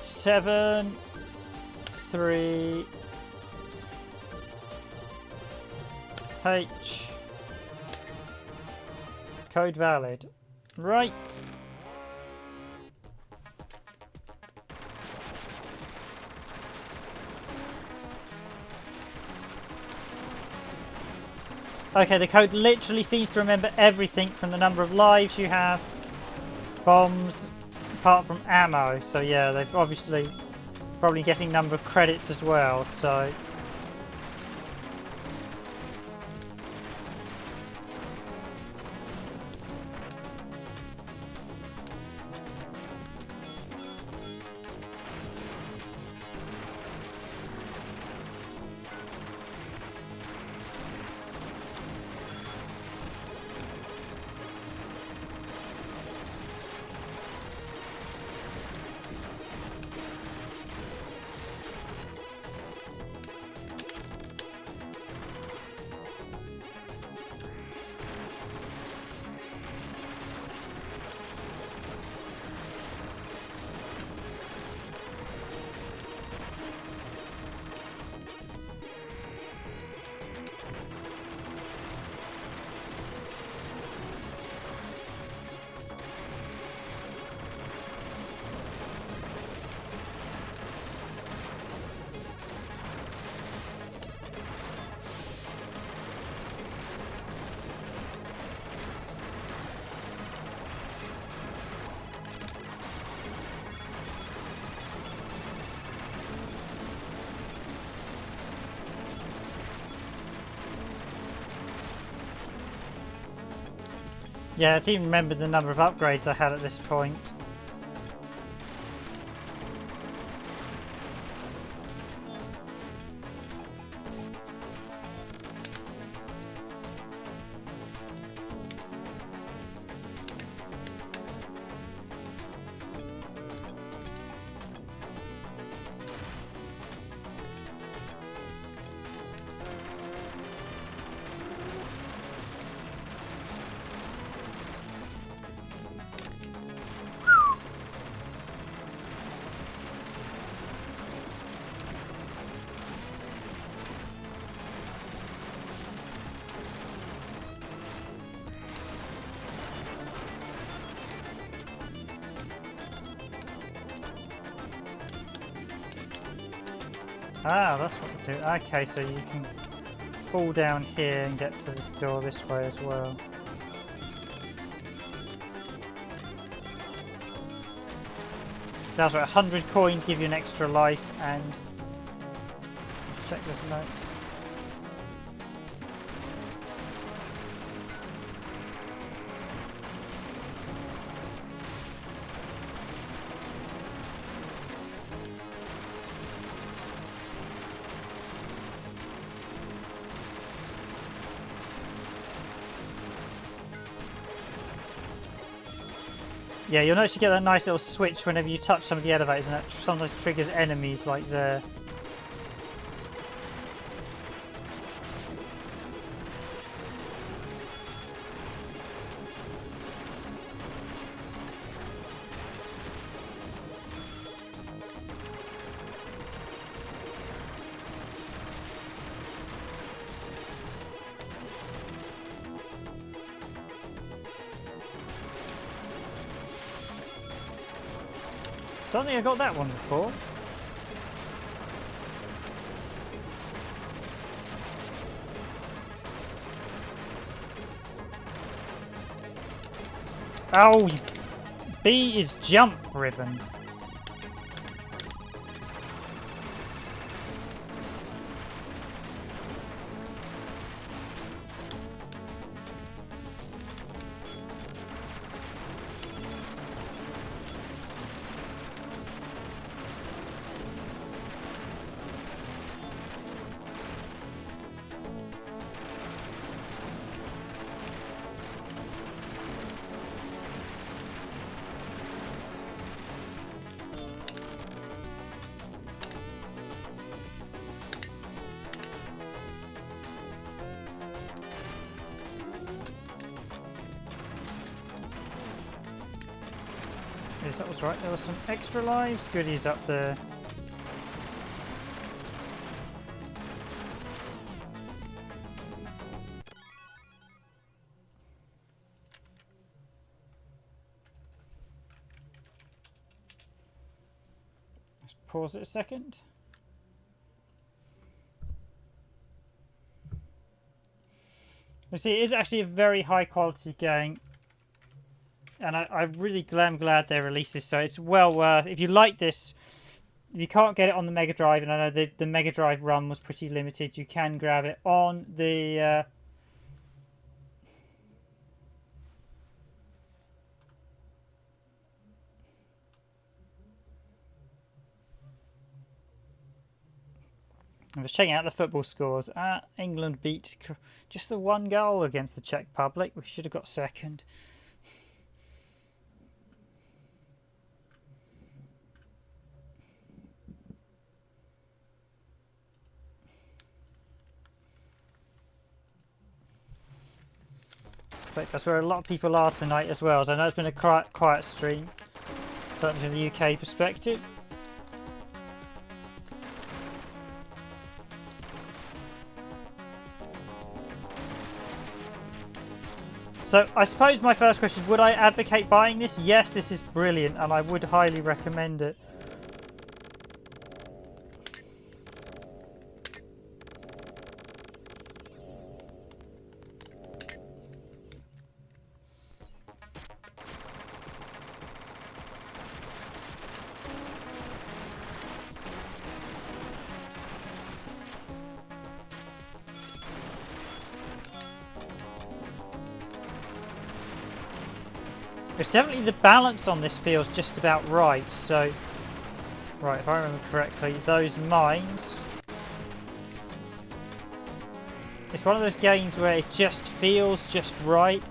Seven, 3, H, code valid. Right. Okay, the code literally seems to remember everything from the number of lives you have, bombs, apart from ammo. So yeah, they've obviously probably getting number of credits as well, so Yeah, I seem to remember the number of upgrades I had at this point. Ah, that's what we do. Okay, so you can fall down here and get to this door this way as well. That's right, 100 coins give you an extra life, and let's check this note. Yeah, you'll notice you get that nice little switch whenever you touch some of the elevators, and that sometimes triggers enemies like there. Don't think I got that one before. Oh, B is jump ribbon. Yes, that was right. There were some extra lives. Goodies up there. Let's pause it a second. You see, it is actually a very high quality game. And I really am glad they released this, so it's well worth. If you like this, you can't get it on the Mega Drive, and I know the Mega Drive run was pretty limited. You can grab it on the I was checking out the football scores. England beat just the one goal against the Czech Republic. We should have got second. That's where a lot of people are tonight as well. So I know it's been a quiet stream, certainly from the UK perspective. So I suppose my first question is, would I advocate buying this? Yes, this is brilliant, and I would highly recommend it. It's definitely the balance on this feels just about right. So, right, if I remember correctly, those mines. It's one of those games where it just feels just right.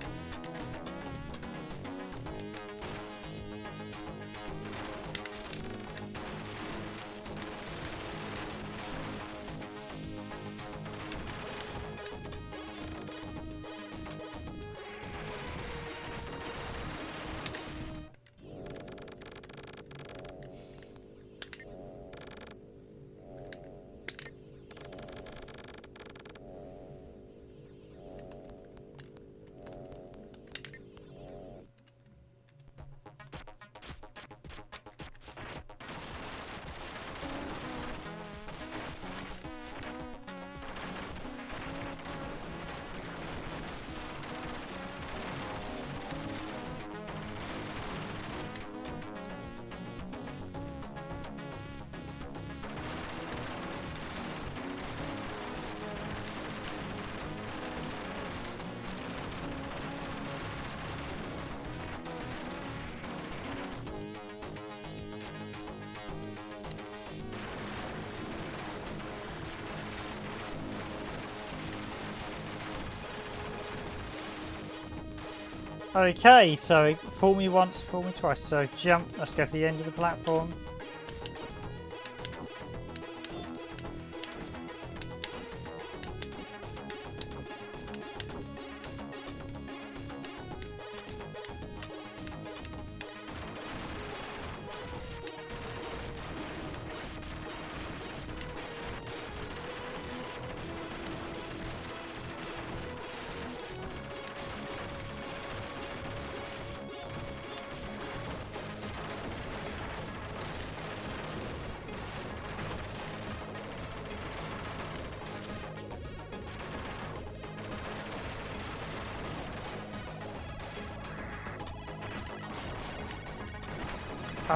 Okay, so fool me once, fool me twice. So jump, let's go for the end of the platform.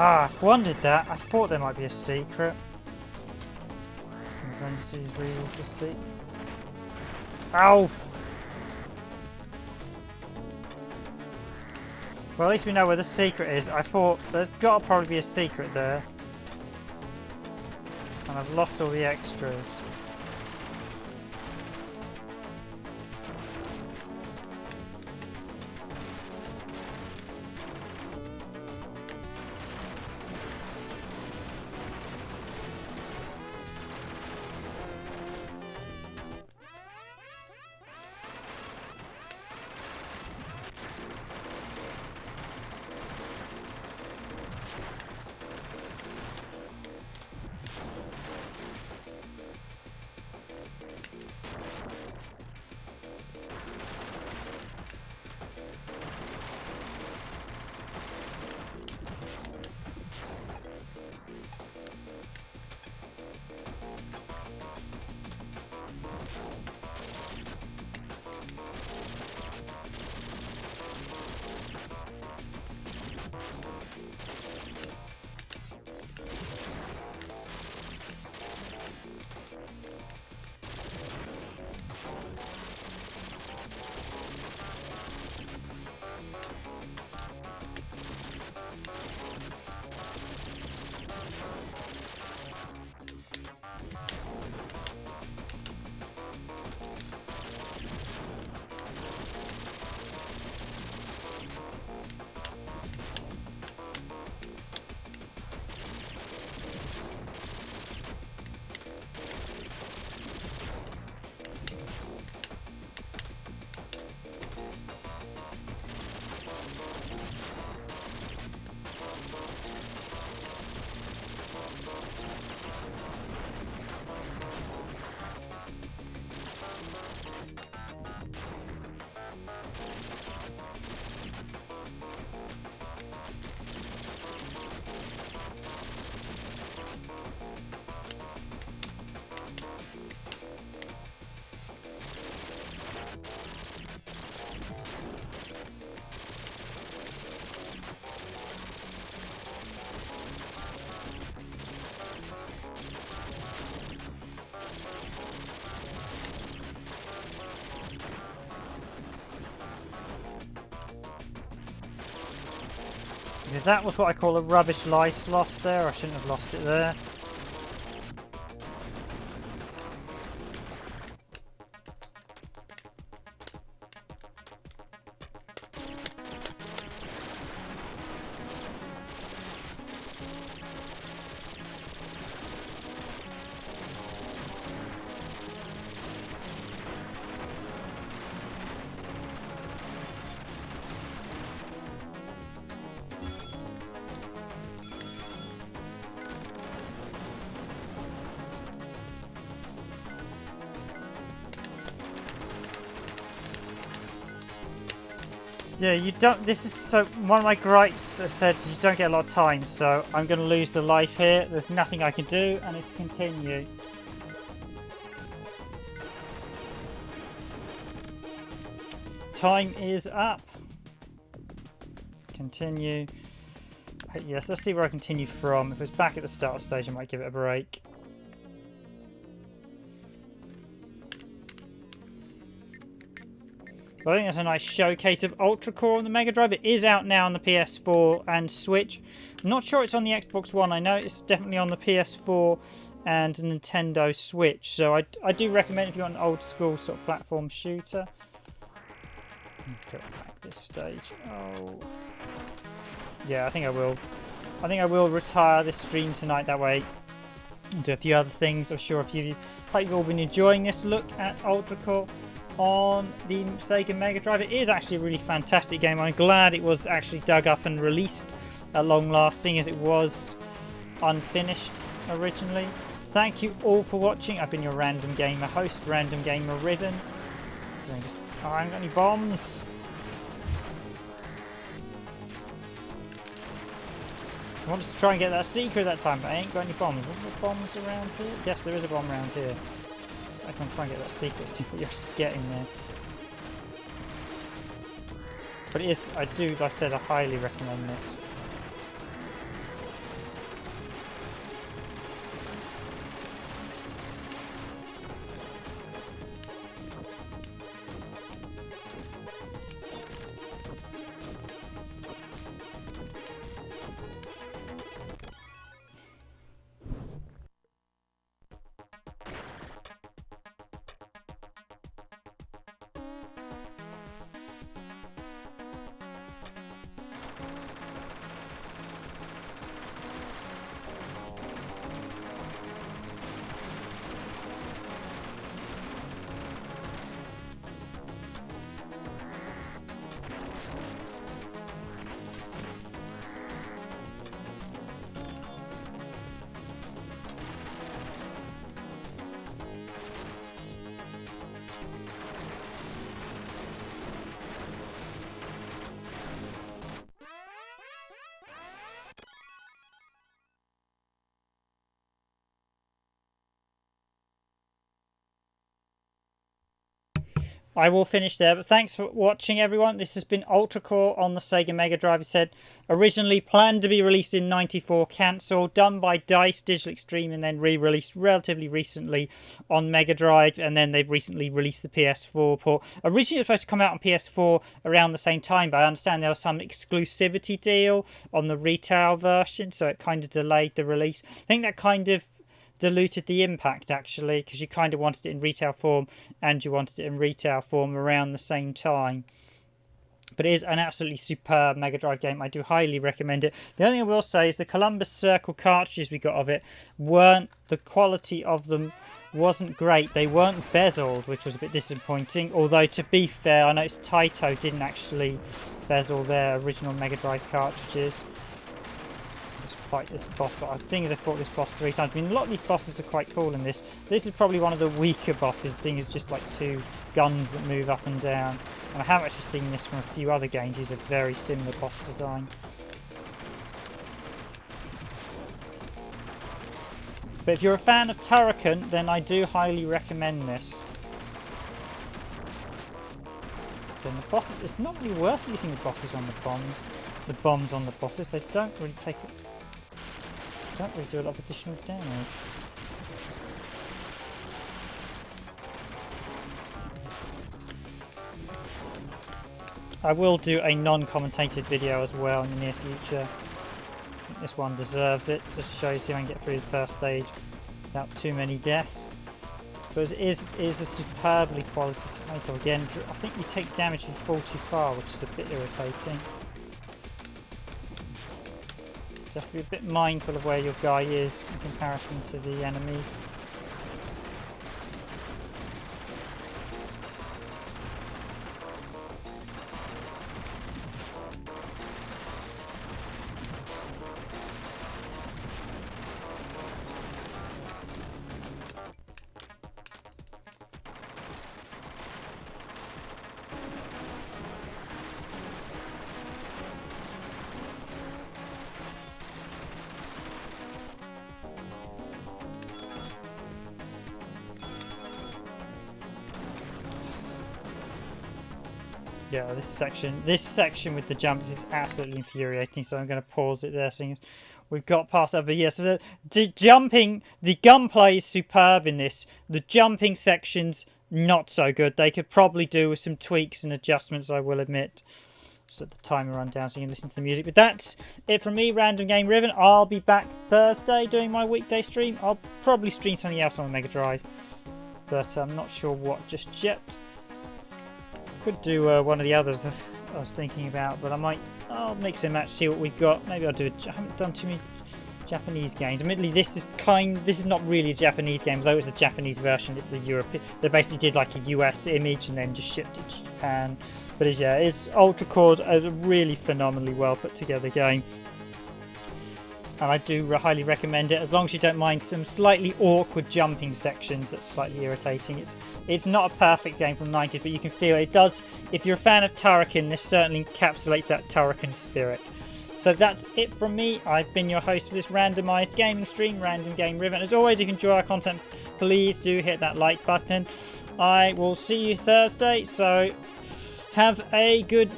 Ah, I've wondered that. I thought there might be a secret. I'm going to use reels to see. Ow! Well, at least we know where the secret is. I thought there's got to probably be a secret there. And I've lost all the extras. if that was what I call a rubbish lice lost there, I shouldn't have lost it there. Yeah, you don't. This is so. One of my gripes said you don't get a lot of time, so I'm going to lose the life here. There's nothing I can do, and it's continue. Time is up. Continue. Yes, let's see where I continue from. If it's back at the start of the stage, I might give it a break. I think that's a nice showcase of Ultracore on the Megadrive. It is out now on the PS4 and Switch. I'm not sure it's on the Xbox One. I know it's definitely on the PS4 and Nintendo Switch. So I do recommend if you want an old school sort of platform shooter. Put back this stage. Oh, yeah, I think I will. I think I will retire this stream tonight. That way, and do a few other things. I'm sure hope you've all been enjoying this look at Ultracore on the Sega Megadrive. It is actually a really fantastic game. I'm glad it was actually dug up and released at long lasting, as it was unfinished originally. Thank you all for watching. I've been your Random Gamer host, Random Gamer Riven. So oh, I haven't got any bombs. I wanted to try and get that secret that time, but I ain't got any bombs. Wasn't there bombs around here? Yes, there is a bomb around here. I can try and get that secret, see what you're getting there. But it is, like I said, I highly recommend this. I will finish there, but thanks for watching, everyone. This has been Ultracore on the Sega Megadrive. It said originally planned to be released in '94, cancelled, done by DICE Digital Extreme, and then re-released relatively recently on Megadrive, and then they've recently released the PS4 port. Originally it was supposed to come out on PS4 around the same time, but I understand there was some exclusivity deal on the retail version, so it kind of delayed the release. I think that kind of diluted the impact, actually, because you kind of wanted it in retail form and you wanted it in retail form around the same time. But it is an absolutely superb Mega Drive game. I do highly recommend it. The only thing I will say is the Columbus Circle cartridges we got of it the quality of them wasn't great. They weren't bezeled, which was a bit disappointing. Although, to be fair, I noticed Taito didn't actually bezel their original Mega Drive cartridges. Fight this boss, but I think I fought this boss 3 times. I mean, a lot of these bosses are quite cool in this. This is probably one of the weaker bosses, seeing it's just like 2 guns that move up and down. And I have actually seen this from a few other games. Use a very similar boss design. But if you're a fan of Turrican, then I do highly recommend this. Then the bosses, it's not really worth using the bosses on the bombs. The bombs on the bosses, they don't really do a lot of additional damage. I will do a non-commentated video as well in the near future. this one deserves it. Just to show you, see if I can get through the first stage without too many deaths. But it is a superbly quality tomato. Again, I think you take damage if you fall too far, which is a bit irritating. So you have to be a bit mindful of where your guy is in comparison to the enemies. Yeah, this section with the jump is absolutely infuriating, so I'm going to pause it there, seeing as we've got past that. But yeah, so the gunplay is superb in this. The jumping section's not so good. They could probably do with some tweaks and adjustments, I will admit. Just let the timer run down so you can listen to the music. But that's it from me, Random Game Riven. I'll be back Thursday doing my weekday stream. I'll probably stream something else on the Megadrive, but I'm not sure what just yet. Could do one of the others I was thinking about, but I'll mix and match, see what we've got. Maybe I'll do I haven't done too many Japanese games. Admittedly, this is not really a Japanese game, though it's a Japanese version. It's the European. They basically did like a US image and then just shipped it to Japan. But it's Ultracore, a really phenomenally well put together game. And I do highly recommend it, as long as you don't mind some slightly awkward jumping sections that's slightly irritating. It's not a perfect game from the 90s, but you can feel it does. If you're a fan of Turrican, this certainly encapsulates that Turrican spirit. So that's it from me. I've been your host for this randomised gaming stream, Random Game Riven. As always, if you enjoy our content, please do hit that like button. I will see you Thursday, so have a good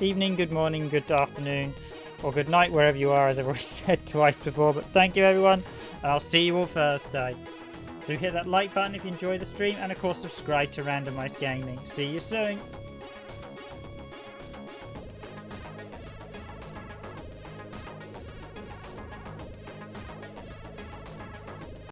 evening, good morning, good afternoon, or good night, wherever you are, as I've already said twice before. But thank you, everyone, and I'll see you all Thursday. Do hit that like button if you enjoy the stream, and of course subscribe to Randomised Gaming. See you soon.